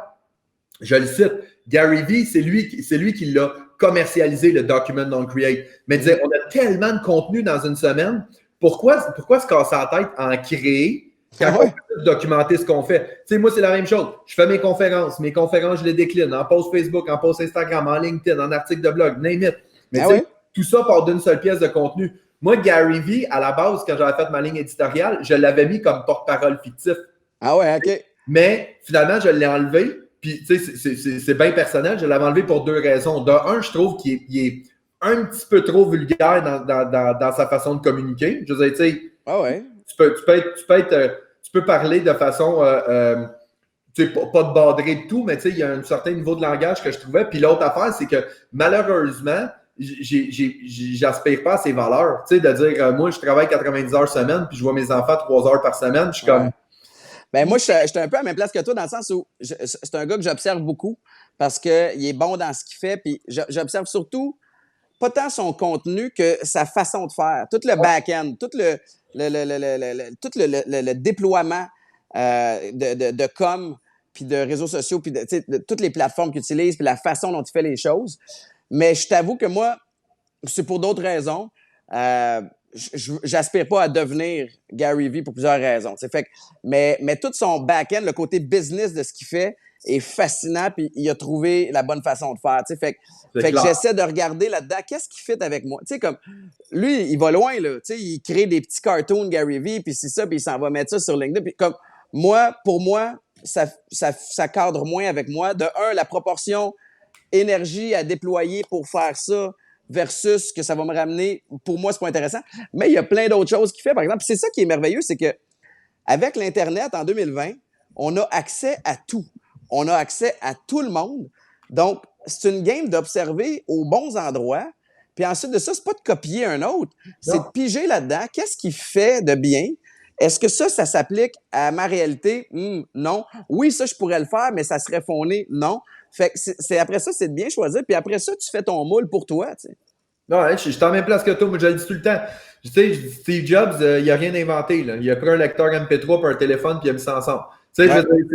S1: je le cite, Gary Vee, c'est lui qui l'a commercialisé, le Document, don't create. Mais disait, on a tellement de contenu dans une semaine. Pourquoi se casser la tête à en créer quand on peut documenter ce qu'on fait? Tu sais, moi, c'est la même chose. Je fais mes conférences, je les décline en post Facebook, en post Instagram, en LinkedIn, en article de blog, name it. Mais tout ça part d'une seule pièce de contenu. Moi, Gary Vee, à la base, quand j'avais fait ma ligne éditoriale, je l'avais mis comme porte-parole fictif.
S2: Ah ouais, OK.
S1: Mais finalement, je l'ai enlevé. Puis, tu sais, c'est bien personnel. Je l'avais enlevé pour deux raisons. De un, je trouve qu'il est un petit peu trop vulgaire dans sa façon de communiquer. Je veux dire, tu sais, tu peux parler de façon, tu sais, pas de badrer de tout, mais tu sais, il y a un certain niveau de langage que je trouvais. Puis l'autre affaire, c'est que malheureusement, j'aspire pas à ces valeurs. Tu sais, de dire, moi, je travaille 90 heures semaine, puis je vois mes enfants 3 heures par semaine. Je suis comme...
S2: Ben moi, je suis un peu à la même place que toi, dans le sens où c'est un gars que j'observe beaucoup parce qu'il est bon dans ce qu'il fait. Puis j'observe surtout pas tant son contenu que sa façon de faire. Tout le back-end, tout le déploiement de com, puis de réseaux sociaux, puis de toutes les plateformes qu'il utilise, puis la façon dont il fait les choses. Mais je t'avoue que moi, c'est pour d'autres raisons. J'aspire pas à devenir Gary Vee pour plusieurs raisons. Fait que, mais tout son back-end, le côté business de ce qu'il fait, est fascinant, puis il a trouvé la bonne façon de faire. Fait que j'essaie de regarder là-dedans, qu'est-ce qui fit avec moi? T'sais, comme lui, il va loin, là. Il crée des petits cartoons Gary Vee, puis c'est ça, puis il s'en va mettre ça sur LinkedIn. Puis comme pour moi, ça cadre moins avec moi. De un, la proportion énergie à déployer pour faire ça versus que ça va me ramener, pour moi, c'est pas intéressant. Mais il y a plein d'autres choses qu'il fait, par exemple. C'est ça qui est merveilleux, c'est que avec l'Internet, en 2020, on a accès à tout. On a accès à tout le monde. Donc, c'est une game d'observer aux bons endroits. Puis ensuite de ça, c'est pas de copier un autre. C'est de piger là-dedans. Qu'est-ce qui fait de bien? Est-ce que ça s'applique à ma réalité? Non. Oui, ça, je pourrais le faire, mais ça serait fondé? Non. Fait que après ça, c'est de bien choisir. Puis après ça, tu fais ton moule pour toi, tu sais.
S1: Non, je suis en même place que toi, mais je le dis tout le temps. Tu sais, Steve Jobs, il n'a rien inventé. Là. Il a pris un lecteur MP3 et un téléphone, puis il a mis ça ensemble. Tu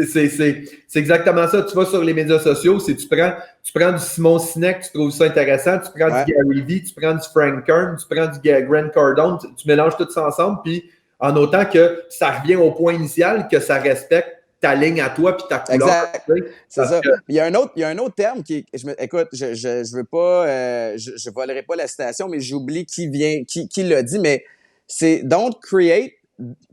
S1: sais, c'est exactement ça. Tu vas sur les médias sociaux, tu prends du Simon Sinek, tu trouves ça intéressant, tu prends du Gary Vee, tu prends du Frank Kern, tu prends du Grant Cardone, tu mélanges tout ça ensemble, puis en autant que ça revient au point initial, que ça respecte ta ligne à toi puis ta couleur.
S2: Exact. C'est ça. Il y a un autre terme qui écoute, je veux pas, je volerai pas la citation, mais j'oublie qui l'a dit, mais c'est don't create.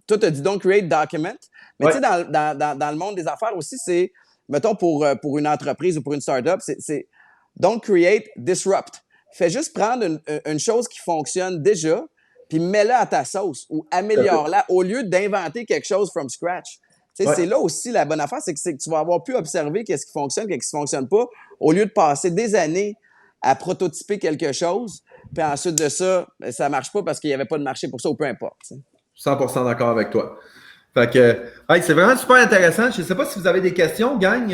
S2: Toi, tu as dit don't create, document. Mais tu sais, dans le monde des affaires aussi, c'est, mettons, pour une entreprise ou pour une startup, c'est don't create, disrupt. Fais juste prendre une chose qui fonctionne déjà, puis mets-la à ta sauce ou améliore-la au lieu d'inventer quelque chose from scratch. C'est là aussi la bonne affaire, c'est que tu vas avoir pu observer qu'est-ce qui fonctionne, qu'est-ce qui ne fonctionne pas, au lieu de passer des années à prototyper quelque chose, puis ensuite de ça, ça ne marche pas parce qu'il n'y avait pas de marché pour ça ou peu importe.
S1: 100% d'accord avec toi. Fait que, hey, c'est vraiment super intéressant. Je ne sais pas si vous avez des questions, gang.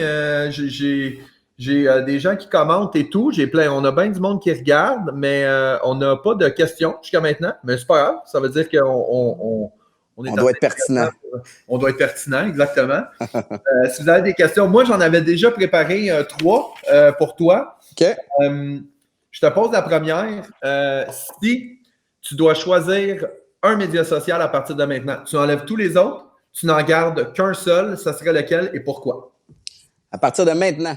S1: J'ai des gens qui commentent et tout. On a bien du monde qui regarde, mais on n'a pas de questions jusqu'à maintenant. Mais c'est pas grave. Ça veut dire qu'on est
S2: On doit être
S1: assez
S2: pertinent.
S1: On doit être pertinent, exactement. Si vous avez des questions, moi, j'en avais déjà préparé 3 pour toi.
S2: OK.
S1: Je te pose la première. Si tu dois choisir un média social à partir de maintenant, tu enlèves tous les autres, tu n'en gardes qu'un seul, ça serait lequel et pourquoi?
S2: À partir de maintenant,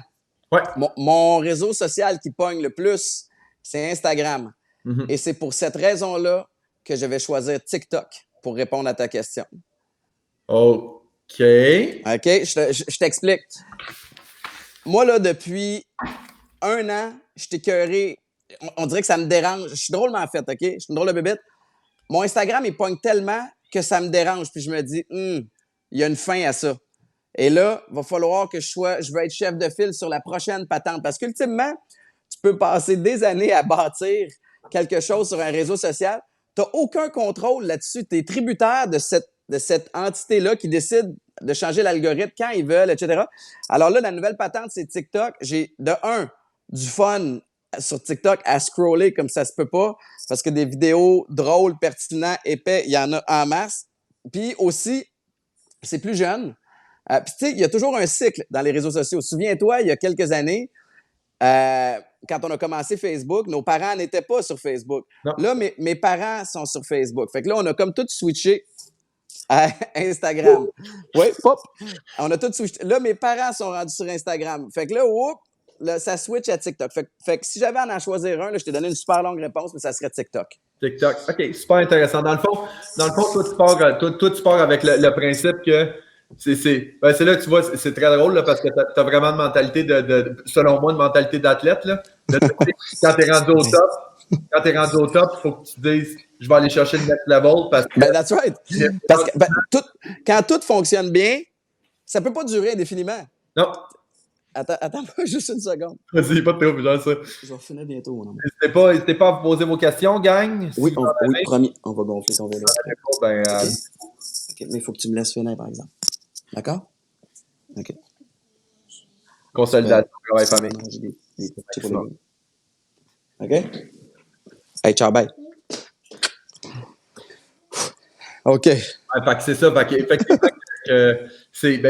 S1: Ouais.
S2: mon réseau social qui pogne le plus, c'est Instagram.
S1: Mhm.
S2: Et c'est pour cette raison-là que je vais choisir TikTok pour répondre à ta question.
S1: OK.
S2: OK? Je t'explique. Moi, là, depuis 1 an, je t'ai écœuré. On dirait que ça me dérange. Je suis drôlement fait, OK? Je suis une drôle de bébête. Mon Instagram, il pogne tellement que ça me dérange. Puis je me dis, il y a une fin à ça. Et là, il va falloir que je vais être chef de file sur la prochaine patente. Parce qu'ultimement, tu peux passer des années à bâtir quelque chose sur un réseau social. Tu n'as aucun contrôle là-dessus. Tu es tributaire de cette entité-là qui décide de changer l'algorithme quand ils veulent, etc. Alors là, la nouvelle patente, c'est TikTok. J'ai, du fun sur TikTok à scroller comme ça se peut pas, parce que des vidéos drôles, pertinentes, épais, il y en a en masse. Puis aussi, c'est plus jeune. Puis tu sais, il y a toujours un cycle dans les réseaux sociaux. Souviens-toi, il y a quelques années, quand on a commencé Facebook, nos parents n'étaient pas sur Facebook.
S1: Non.
S2: Là, mes parents sont sur Facebook. Fait que là, on a comme tout switché à Instagram. Oui, pop! On a tout switché. Là, mes parents sont rendus sur Instagram. Fait que là, là, ça switch à TikTok. Fait que si j'avais à en choisir un, là, je t'ai donné une super longue réponse, mais ça serait TikTok.
S1: TikTok. OK, super intéressant. Dans le fond, toi, tu pars avec le principe que c'est là que tu vois, c'est très drôle là, parce que tu as vraiment une mentalité selon moi, une mentalité d'athlète. Là, quand tu es rendu au top, il faut que tu te dises je vais aller chercher le next level parce que.
S2: Ben, that's right. Parce que quand tout fonctionne bien, ça peut pas durer indéfiniment.
S1: Non.
S2: Attends-moi juste une seconde.
S1: Vas-y, pas trop bizarre ça.
S2: Je vais finir bientôt, mon homme.
S1: N'hésitez pas à vous poser vos questions, gang.
S2: Oui, promis. On va gonfler ton vélo.
S1: Ben,
S2: OK, mais il faut que tu me laisses finir, par exemple. D'accord? OK.
S1: Consolidation, travail, famille.
S2: OK? Hey, ciao, bye. OK.
S1: Ouais, fait que c'est ça. Fait que, effectivement, ben,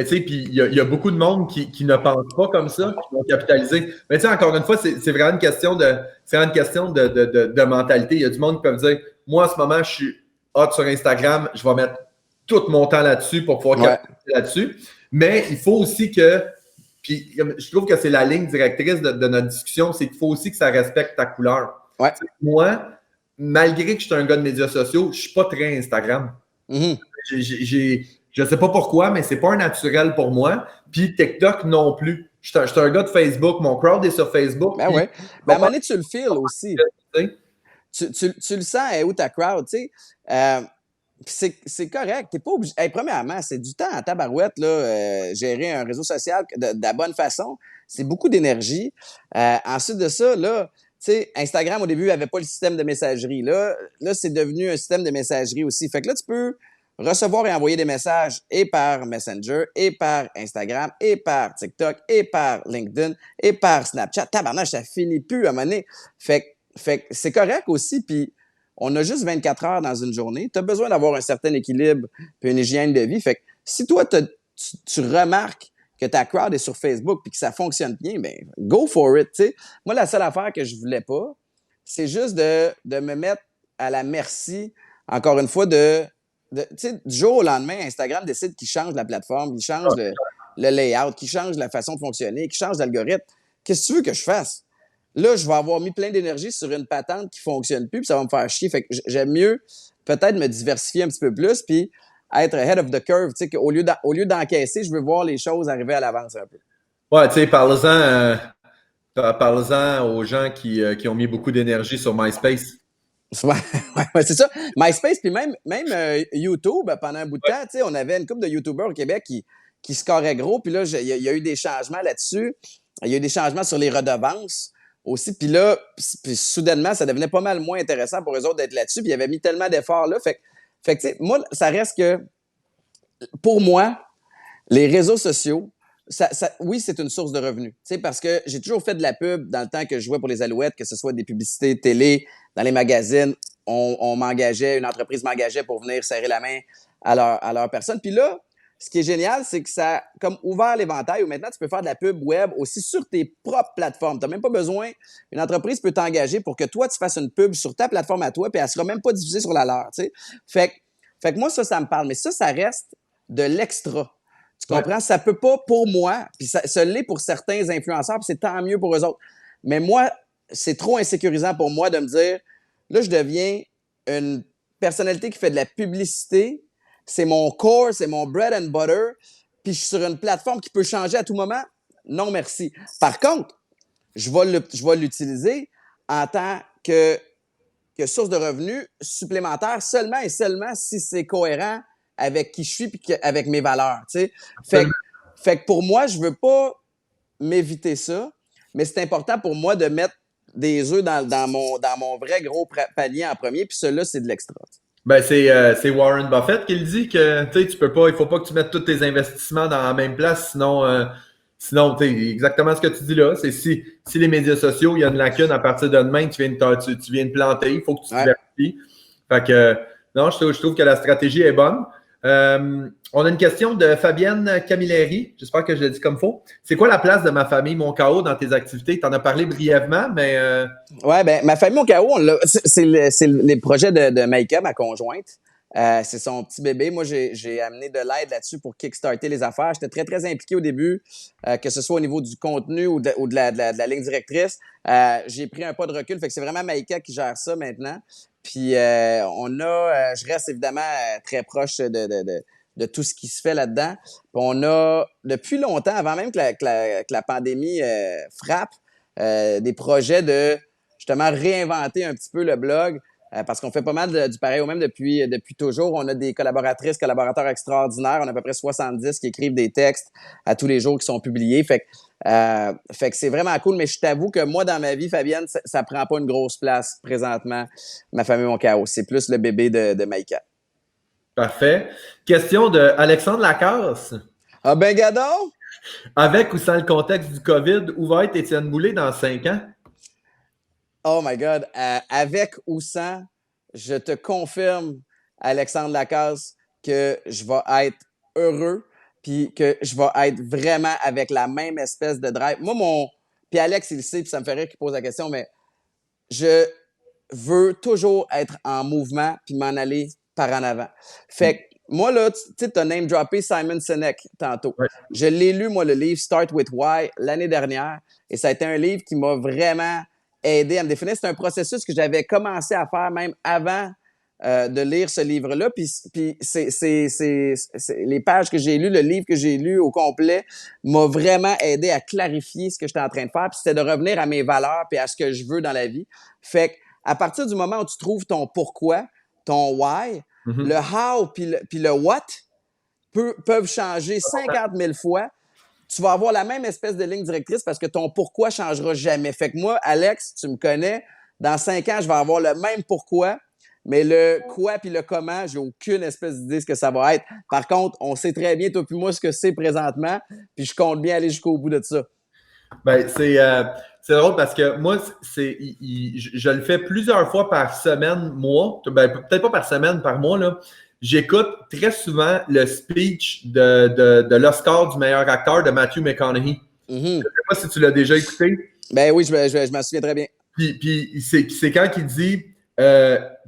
S1: tu sais, puis il y a beaucoup de monde qui ne pense pas comme ça, qui vont capitaliser. Mais tu sais, encore une fois, c'est vraiment une question de mentalité. Il y a du monde qui peut dire, moi, en ce moment, je suis hot sur Instagram, je vais mettre tout mon temps là-dessus pour pouvoir capitaliser là-dessus. Mais il faut aussi puis je trouve que c'est la ligne directrice de notre discussion, c'est qu'il faut aussi que ça respecte ta couleur.
S2: Ouais.
S1: Moi, malgré que je suis un gars de médias sociaux, je ne suis pas très Instagram.
S2: Mm-hmm.
S1: Je ne sais pas pourquoi, mais c'est pas un naturel pour moi. Puis TikTok non plus. Je suis un gars de Facebook. Mon crowd est sur Facebook.
S2: Ben ouais. Ben à un moment donné, tu le feels aussi. Tu le sens, où ta crowd, tu sais. C'est correct. T'es pas obligé. Hey, premièrement, c'est du temps à tabarouette, là, gérer un réseau social de la bonne façon. C'est beaucoup d'énergie. Ensuite de ça, là, tu sais, Instagram, au début, n'avait pas le système de messagerie. Là, c'est devenu un système de messagerie aussi. Fait que là, tu peux recevoir et envoyer des messages et par Messenger, et par Instagram, et par TikTok, et par LinkedIn, et par Snapchat. Tabarnage, ça finit plus à un moment donné. Fait que c'est correct aussi, puis on a juste 24 heures dans une journée. Tu as besoin d'avoir un certain équilibre puis une hygiène de vie. Fait que si toi, tu remarques que ta crowd est sur Facebook puis que ça fonctionne bien, ben go for it, tu sais. Moi, la seule affaire que je voulais pas, c'est juste de me mettre à la merci, encore une fois, tu sais, du jour au lendemain, Instagram décide qu'il change la plateforme, qu'il change le layout, qu'il change la façon de fonctionner, qu'il change l'algorithme. Qu'est-ce que tu veux que je fasse? Là, je vais avoir mis plein d'énergie sur une patente qui fonctionne plus, puis ça va me faire chier. Fait que j'aime mieux peut-être me diversifier un petit peu plus, puis être ahead of the curve, tu sais, qu'au lieu d'encaisser, je veux voir les choses arriver à l'avance un peu.
S1: Ouais, tu sais, parle-en aux gens qui ont mis beaucoup d'énergie sur MySpace.
S2: Ouais, c'est ça. MySpace, puis même YouTube, pendant un bout de temps, tu sais, on avait une couple de YouTubers au Québec qui scoraient gros, puis là, il y a eu des changements là-dessus. Il y a eu des changements sur les redevances aussi. Puis là, soudainement, ça devenait pas mal moins intéressant pour eux autres d'être là-dessus. Puis ils avaient mis tellement d'efforts là. Fait que tu sais, moi, ça reste que pour moi, les réseaux sociaux, oui, c'est une source de revenus. Tu sais, parce que j'ai toujours fait de la pub dans le temps que je jouais pour les Alouettes, que ce soit des publicités télé, dans les magazines. On m'engageait, une entreprise m'engageait pour venir serrer la main à leur personne. Puis là, ce qui est génial, c'est que ça a comme ouvert l'éventail où maintenant tu peux faire de la pub web aussi sur tes propres plateformes. Tu n'as même pas besoin, une entreprise peut t'engager pour que toi, tu fasses une pub sur ta plateforme à toi, puis elle ne sera même pas diffusée sur la leur. Tu sais. Fait que moi, ça me parle. Mais ça reste de l'extra. Tu comprends? Ouais. Ça peut pas pour moi, puis ça l'est pour certains influenceurs, puis c'est tant mieux pour eux autres. Mais moi, c'est trop insécurisant pour moi de me dire, là, je deviens une personnalité qui fait de la publicité, c'est mon core, c'est mon bread and butter, puis je suis sur une plateforme qui peut changer à tout moment. Non, merci. Par contre, je vais l'utiliser en tant que source de revenus supplémentaire seulement et seulement si c'est cohérent avec qui je suis et avec mes valeurs. Tu sais. Fait que pour moi, je veux pas m'éviter ça, mais c'est important pour moi de mettre des œufs dans mon vrai gros panier en premier, puis celui-là, c'est de l'extra.
S1: Ben, c'est Warren Buffett qui le dit que tu peux pas, il faut pas que tu mettes tous tes investissements dans la même place, sinon exactement ce que tu dis là, c'est si les médias sociaux, il y a une lacune à partir de demain, tu viens de planter, il faut que tu te diversifies. Fait que non, je trouve que la stratégie est bonne. On a une question de Fabienne Camilleri. J'espère que je l'ai dit comme il faut. C'est quoi la place de Ma Famille, Mon Chaos dans tes activités? Tu en as parlé brièvement, mais...
S2: Ouais, ben Ma Famille, Mon Chaos, c'est les projets de Maïka, ma conjointe. C'est son petit bébé. Moi, j'ai amené de l'aide là-dessus pour kickstarter les affaires. J'étais très, très impliqué au début, que ce soit au niveau du contenu ou de la ligne directrice. J'ai pris un pas de recul. Fait que c'est vraiment Maïka qui gère ça maintenant. Puis je reste évidemment très proche de tout ce qui se fait là-dedans. Puis on a, depuis longtemps, avant même que la pandémie frappe, des projets de justement réinventer un petit peu le blog. Parce qu'on fait pas mal du pareil au même depuis toujours. On a des collaborateurs extraordinaires. On a à peu près 70 qui écrivent des textes à tous les jours qui sont publiés. Fait que c'est vraiment cool. Mais je t'avoue que moi, dans ma vie, Fabienne, ça prend pas une grosse place présentement, Ma Famille, Mon Chaos. C'est plus le bébé de Maïka.
S1: Parfait. Question de Alexandre Lacasse.
S2: Ah ben, gadon!
S1: Avec ou sans le contexte du COVID, où va être Étienne Boulay dans 5 ans?
S2: Oh my God. Avec ou sans, je te confirme, Alexandre Lacasse, que je vais être heureux puis que je vais être vraiment avec la même espèce de drive. Moi, puis Alex, il le sait, puis ça me fait rire qu'il pose la question, mais je veux toujours être en mouvement puis m'en aller par en avant. Fait que moi, là, tu sais, t'as name droppé Simon Sinek tantôt. Ouais. Je l'ai lu, moi, le livre Start with Why l'année dernière, et ça a été un livre qui m'a vraiment aidé à me définir. C'est un processus que j'avais commencé à faire même avant de lire ce livre-là. Puis c'est les pages que j'ai lues, le livre que j'ai lu au complet m'a vraiment aidé à clarifier ce que j'étais en train de faire. Puis c'était de revenir à mes valeurs puis à ce que je veux dans la vie. Fait que à partir du moment où tu trouves ton pourquoi, ton why, le how puis le what peuvent changer 50 000 fois. Tu vas avoir la même espèce de ligne directrice parce que ton pourquoi changera jamais. Fait que moi, Alex, tu me connais, dans 5 ans, je vais avoir le même pourquoi, mais le quoi puis le comment, j'ai aucune espèce d'idée ce que ça va être. Par contre, on sait très bien, toi puis moi, ce que c'est présentement, puis je compte bien aller jusqu'au bout de ça.
S1: Ben, c'est drôle parce que moi, je le fais plusieurs fois par semaine, mois. Ben, peut-être pas par semaine, par mois, là. J'écoute très souvent le speech de l'Oscar du meilleur acteur de Matthew McConaughey. Je ne sais pas si tu l'as déjà écouté.
S2: Ben oui, je m'en souviens très bien.
S1: Puis c'est quand il dit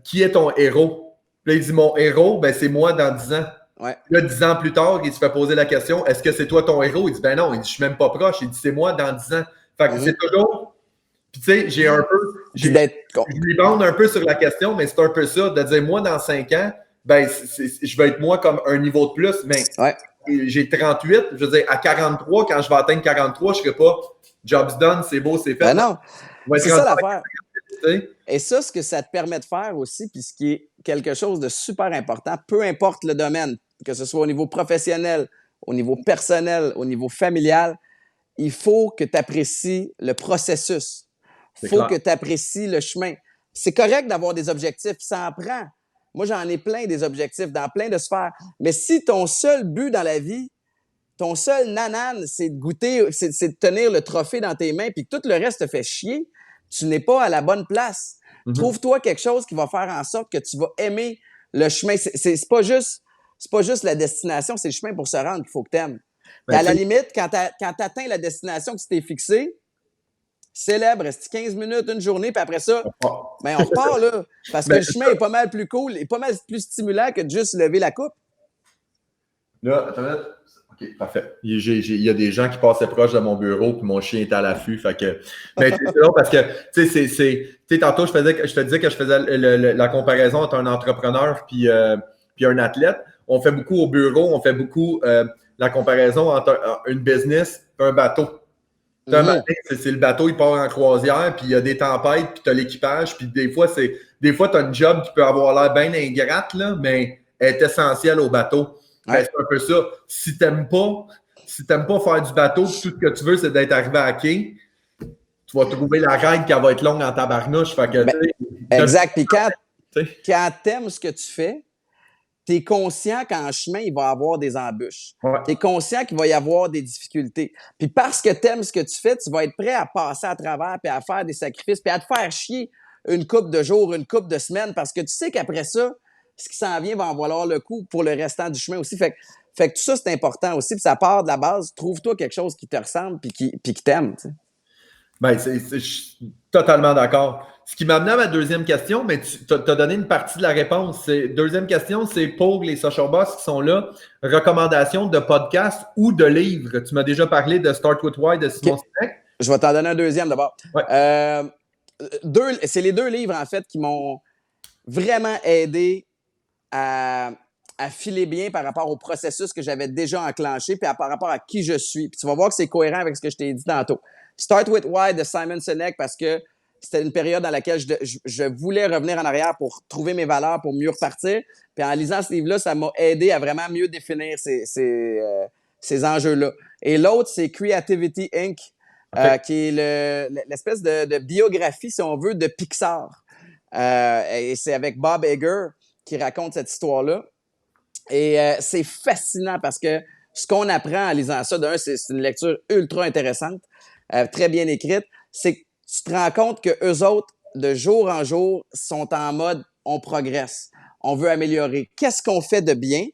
S1: qui est ton héros? Puis là, il dit mon héros, ben c'est moi dans 10 ans.
S2: Ouais.
S1: Là, 10 ans plus tard, il se fait poser la question, est-ce que c'est toi ton héros? Il dit ben non, il dit je suis même pas proche. Il dit c'est moi dans 10 ans. Fait que c'est toujours. Puis tu sais, j'ai un peu. Je lui bande un peu sur la question, mais c'est un peu ça, de dire moi dans 5 ans. Ben, je vais être moi comme un niveau de plus, mais j'ai 38. Je veux dire, à 43, quand je vais atteindre 43, je ne serai pas job's done, c'est beau, c'est fait.
S2: Ben non, c'est ça l'affaire. Et ça, ce que ça te permet de faire aussi, puis ce qui est quelque chose de super important, peu importe le domaine, que ce soit au niveau professionnel, au niveau personnel, au niveau familial, il faut que tu apprécies le processus. Il faut que tu apprécies le chemin. C'est correct d'avoir des objectifs, ça en prend. Moi, j'en ai plein des objectifs dans plein de sphères. Mais si ton seul but dans la vie, ton seul nanane, c'est de goûter, c'est de tenir le trophée dans tes mains, puis que tout le reste te fait chier, tu n'es pas à la bonne place. Trouve-toi quelque chose qui va faire en sorte que tu vas aimer le chemin. C'est pas juste la destination, c'est le chemin pour se rendre qu'il faut que tu aimes. À la limite, quand tu atteins la destination que tu t'es fixée, célèbre, reste 15 minutes, une journée, puis après ça, ben on repart, là. Parce que le chemin est pas mal plus cool, est pas mal plus stimulant que de juste lever la coupe.
S1: Là, attends, OK, parfait. Il y a des gens qui passaient proche de mon bureau, puis mon chien était à l'affût. Fait que, mais c'est drôle parce que, tu sais, tantôt, je te disais que je faisais la comparaison entre un entrepreneur puis un athlète. On fait beaucoup au bureau, on fait beaucoup la comparaison entre une business et un bateau. Un matin, c'est le bateau, il part en croisière, puis il y a des tempêtes, puis tu as l'équipage, puis des fois, tu as une job qui peut avoir l'air bien ingrate, là, mais elle est essentielle au bateau. Ben, c'est un peu ça. Si t'aimes pas faire du bateau, puis tout ce que tu veux, c'est d'être arrivé à quai, tu vas trouver la règle qui va être longue en tabarnouche. Fait que,
S2: exact. Puis quand t'aimes ce que tu fais, t'es conscient qu'en chemin, il va y avoir des embûches. Ouais. T'es conscient qu'il va y avoir des difficultés. Puis parce que t'aimes ce que tu fais, tu vas être prêt à passer à travers, puis à faire des sacrifices, puis à te faire chier une couple de jours, une couple de semaines, parce que tu sais qu'après ça, ce qui s'en vient va en valoir le coup pour le restant du chemin aussi. Fait que tout ça, c'est important aussi. Puis ça part de la base. Trouve-toi quelque chose qui te ressemble puis qui t'aime. Tu sais.
S1: Ben, je suis totalement d'accord. Ce qui m'a amené à ma deuxième question, mais tu as donné une partie de la réponse. Deuxième question, c'est pour les social boss qui sont là, recommandations de podcasts ou de livres. Tu m'as déjà parlé de Start With Why de Simon Sinek.
S2: Je vais t'en donner un deuxième d'abord.
S1: Ouais.
S2: C'est les deux livres, en fait, qui m'ont vraiment aidé à filer bien par rapport au processus que j'avais déjà enclenché puis par rapport à qui je suis. Puis tu vas voir que c'est cohérent avec ce que je t'ai dit tantôt. Start With Why de Simon Sinek parce que c'était une période dans laquelle je voulais revenir en arrière pour trouver mes valeurs, pour mieux repartir. Puis en lisant ce livre-là, ça m'a aidé à vraiment mieux définir ces enjeux-là. Et l'autre, c'est Creativity Inc., qui est l'espèce de biographie, si on veut, de Pixar. Et c'est avec Bob Iger qui raconte cette histoire-là. Et c'est fascinant parce que ce qu'on apprend en lisant ça, d'un, c'est une lecture ultra intéressante, très bien écrite, c'est que tu te rends compte que eux autres, de jour en jour, sont en mode « on progresse, on veut améliorer ». Qu'est-ce qu'on fait de bien?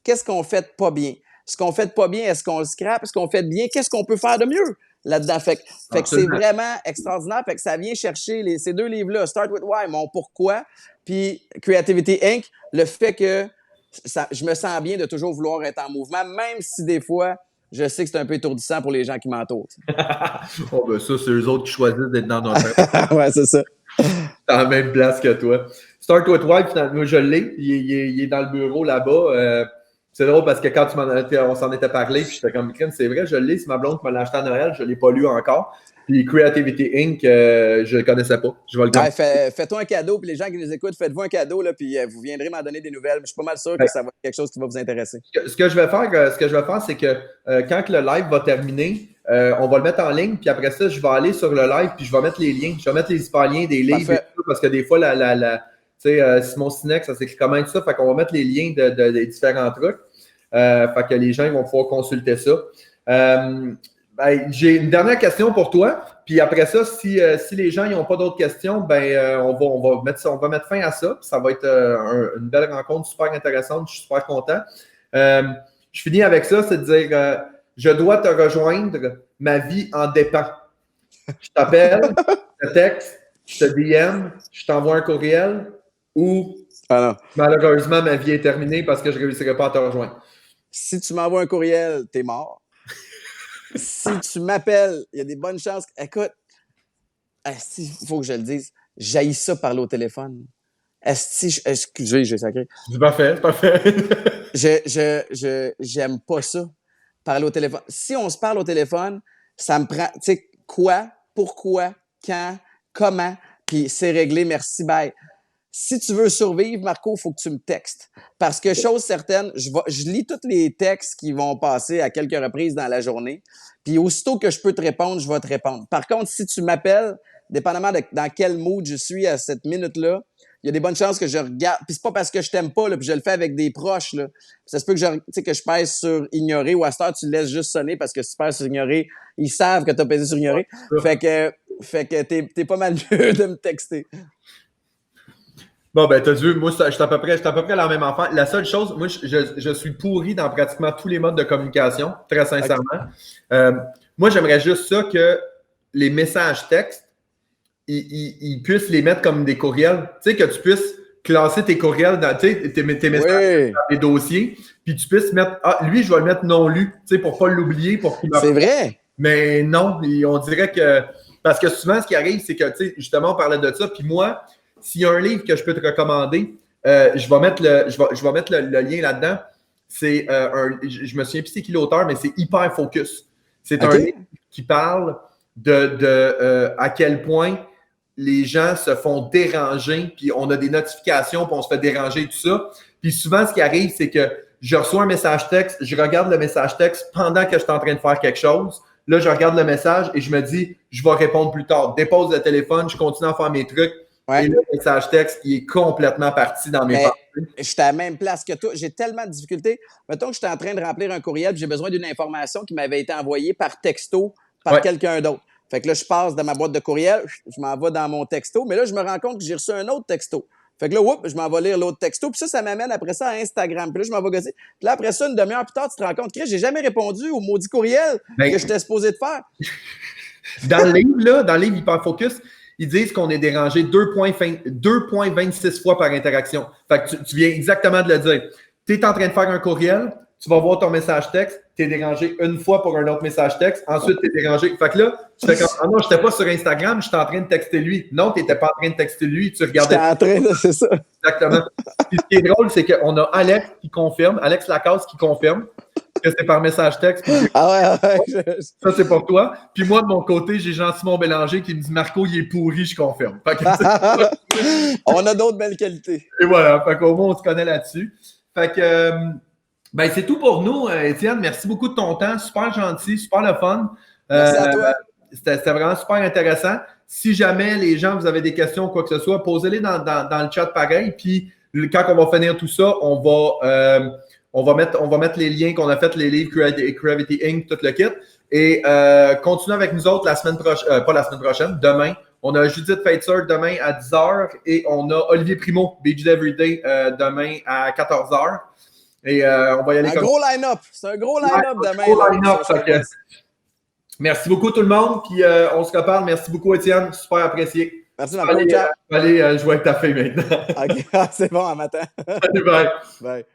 S2: Qu'est-ce qu'on fait de pas bien? Ce qu'on fait de pas bien, est-ce qu'on le scrape? Ce qu'on fait de bien, qu'est-ce qu'on peut faire de mieux là-dedans? Fait que c'est vraiment extraordinaire. Fait que ça vient chercher ces deux livres-là, Start With Why, mon pourquoi, puis Creativity Inc., le fait que je me sens bien de toujours vouloir être en mouvement, même si des fois, je sais que c'est un peu étourdissant pour les gens qui m'entourent.
S1: Oh, ben ça, c'est eux autres qui choisissent d'être dans notre tête.
S2: Ouais, c'est ça.
S1: Dans la même place que toi. Start With Why, finalement, je l'ai. Il est dans le bureau là-bas. C'est drôle parce que quand on s'en était parlé, puis j'étais comme, c'est vrai, je l'ai. C'est ma blonde qui me l'a acheté à Noël. Je ne l'ai pas lu encore. Puis Creativity Inc., je ne le connaissais pas. Je vais le connaître.
S2: Fais-toi un cadeau, puis les gens qui nous écoutent, faites-vous un cadeau, là, puis vous viendrez m'en donner des nouvelles. Je suis pas mal sûr que ça va être quelque chose qui va vous intéresser.
S1: Ce que je vais faire, c'est que quand le live va terminer, on va le mettre en ligne, puis après ça, je vais aller sur le live, puis je vais mettre les liens. Je vais mettre les hyperliens des livres, et tout, parce que des fois, Simon Sinek, ça s'écrit comment ça, fait qu'on va mettre les liens des différents trucs. Fait que les gens ils vont pouvoir consulter ça. J'ai une dernière question pour toi. Puis après ça, si les gens n'ont pas d'autres questions, on va mettre fin à ça. Ça va être une belle rencontre super intéressante. Je suis super content. Je finis avec ça, c'est de dire je dois te rejoindre, ma vie en dépend. Je t'appelle, je te texte, je te DM, je t'envoie un courriel ou malheureusement, ma vie est terminée parce que je ne réussirai pas à te rejoindre.
S2: Si tu m'envoies un courriel, t'es mort. Si tu m'appelles, il y a des bonnes chances. Écoute, il faut que je le dise, j'haïs ça parler au téléphone. Excusez, j'ai sacré.
S1: C'est parfait.
S2: J'aime pas ça, parler au téléphone. Si on se parle au téléphone, ça me prend, tu sais, quoi, pourquoi, quand, comment, puis c'est réglé, merci, bye. Si tu veux survivre, Marco, il faut que tu me textes. Parce que, chose certaine, je lis tous les textes qui vont passer à quelques reprises dans la journée. Puis aussitôt que je peux te répondre, je vais te répondre. Par contre, si tu m'appelles, dépendamment de dans quel mood je suis à cette minute-là, il y a des bonnes chances que je regarde. Puis c'est pas parce que je t'aime pas, là, puis je le fais avec des proches, là. Ça se peut que je pèse sur ignorer, ou à cette heure, tu le laisses juste sonner parce que si tu pèses sur ignorer, ils savent que tu as pesé sur ignorer. Fait que t'es pas mal mieux de me texter.
S1: Bon, ben, t'as vu, moi, je suis à peu près la même enfant. La seule chose, moi, je suis pourri dans pratiquement tous les modes de communication, très sincèrement. Okay. Moi, j'aimerais juste ça que les messages textes, ils puissent les mettre comme des courriels. Tu sais, que tu puisses classer tes courriels dans tes messages dans les dossiers, puis tu puisses mettre, lui, je vais le mettre non lu, tu sais, pour pas l'oublier.
S2: C'est vrai?
S1: Mais non, on dirait que, parce que souvent, ce qui arrive, c'est que, tu sais, justement, on parlait de ça, puis moi, s'il y a un livre que je peux te recommander, je vais mettre le lien là-dedans. C'est je me souviens plus c'est qui l'auteur, mais c'est Hyper Focus. C'est un livre qui parle de à quel point les gens se font déranger, puis on a des notifications, puis on se fait déranger et tout ça. Puis souvent, ce qui arrive, c'est que je reçois un message texte, je regarde le message texte pendant que je suis en train de faire quelque chose. Là, je regarde le message et je me dis, je vais répondre plus tard. Dépose le téléphone, je continue à faire mes trucs. Ouais. Et le message texte, il est complètement parti dans mes pensées.
S2: Je suis à la même place que toi. J'ai tellement de difficultés. Mettons que j'étais en train de remplir un courriel et j'ai besoin d'une information qui m'avait été envoyée par texto par quelqu'un d'autre. Fait que là, je passe dans ma boîte de courriel, je m'en vais dans mon texto, mais là, je me rends compte que j'ai reçu un autre texto. Fait que là, je m'en vais lire l'autre texto, puis ça m'amène après ça à Instagram. Puis là, je m'en vais gosser. Puis là, après ça, une demi-heure plus tard, tu te rends compte que j'ai jamais répondu au maudit courriel que j'étais supposé de faire.
S1: Dans le livre Hyper Focus, ils disent qu'on est dérangé 2,26 fois par interaction. Fait que tu viens exactement de le dire. Tu es en train de faire un courriel, tu vas voir ton message texte, tu es dérangé une fois pour un autre message texte, ensuite tu es dérangé. Fait que là, tu fais comme, non, je n'étais pas sur Instagram, j'étais en train de texter lui. Non, tu n'étais pas en train de texter lui, tu regardais.
S2: J'étais en train de, c'est ça.
S1: Exactement. Puis ce qui est drôle, c'est qu'on a Alex Lacasse qui confirme que c'est par message texte. Ça, c'est pour toi. Puis moi, de mon côté, j'ai Jean-Simon Bélanger qui me dit Marco, il est pourri, je confirme. Fait que,
S2: on a d'autres belles qualités.
S1: Et voilà. Fait qu'au moins, on se connaît là-dessus. Fait que, c'est tout pour nous, Étienne. Merci beaucoup de ton temps. Super gentil, super le fun.
S2: Merci à toi.
S1: C'était vraiment super intéressant. Si jamais les gens, vous avez des questions ou quoi que ce soit, posez-les dans le chat pareil. Puis quand on va finir tout ça, on va mettre les liens qu'on a fait, les livres Gravity Inc., tout le kit. Et continuez avec nous autres la semaine prochaine, pas la semaine prochaine, demain. On a Judith Feitzer demain à 10h et on a Olivier Primo, Beach Everyday, demain à 14h. Et on va y aller
S2: comme ça. C'est un gros line-up demain.
S1: Merci beaucoup tout le monde. Puis on se reparle. Merci beaucoup, Étienne. Super apprécié.
S2: Merci, Marco.
S1: Allez jouer avec ta fille maintenant.
S2: OK, c'est bon, à matin.
S1: Salut, bye.
S2: Bye.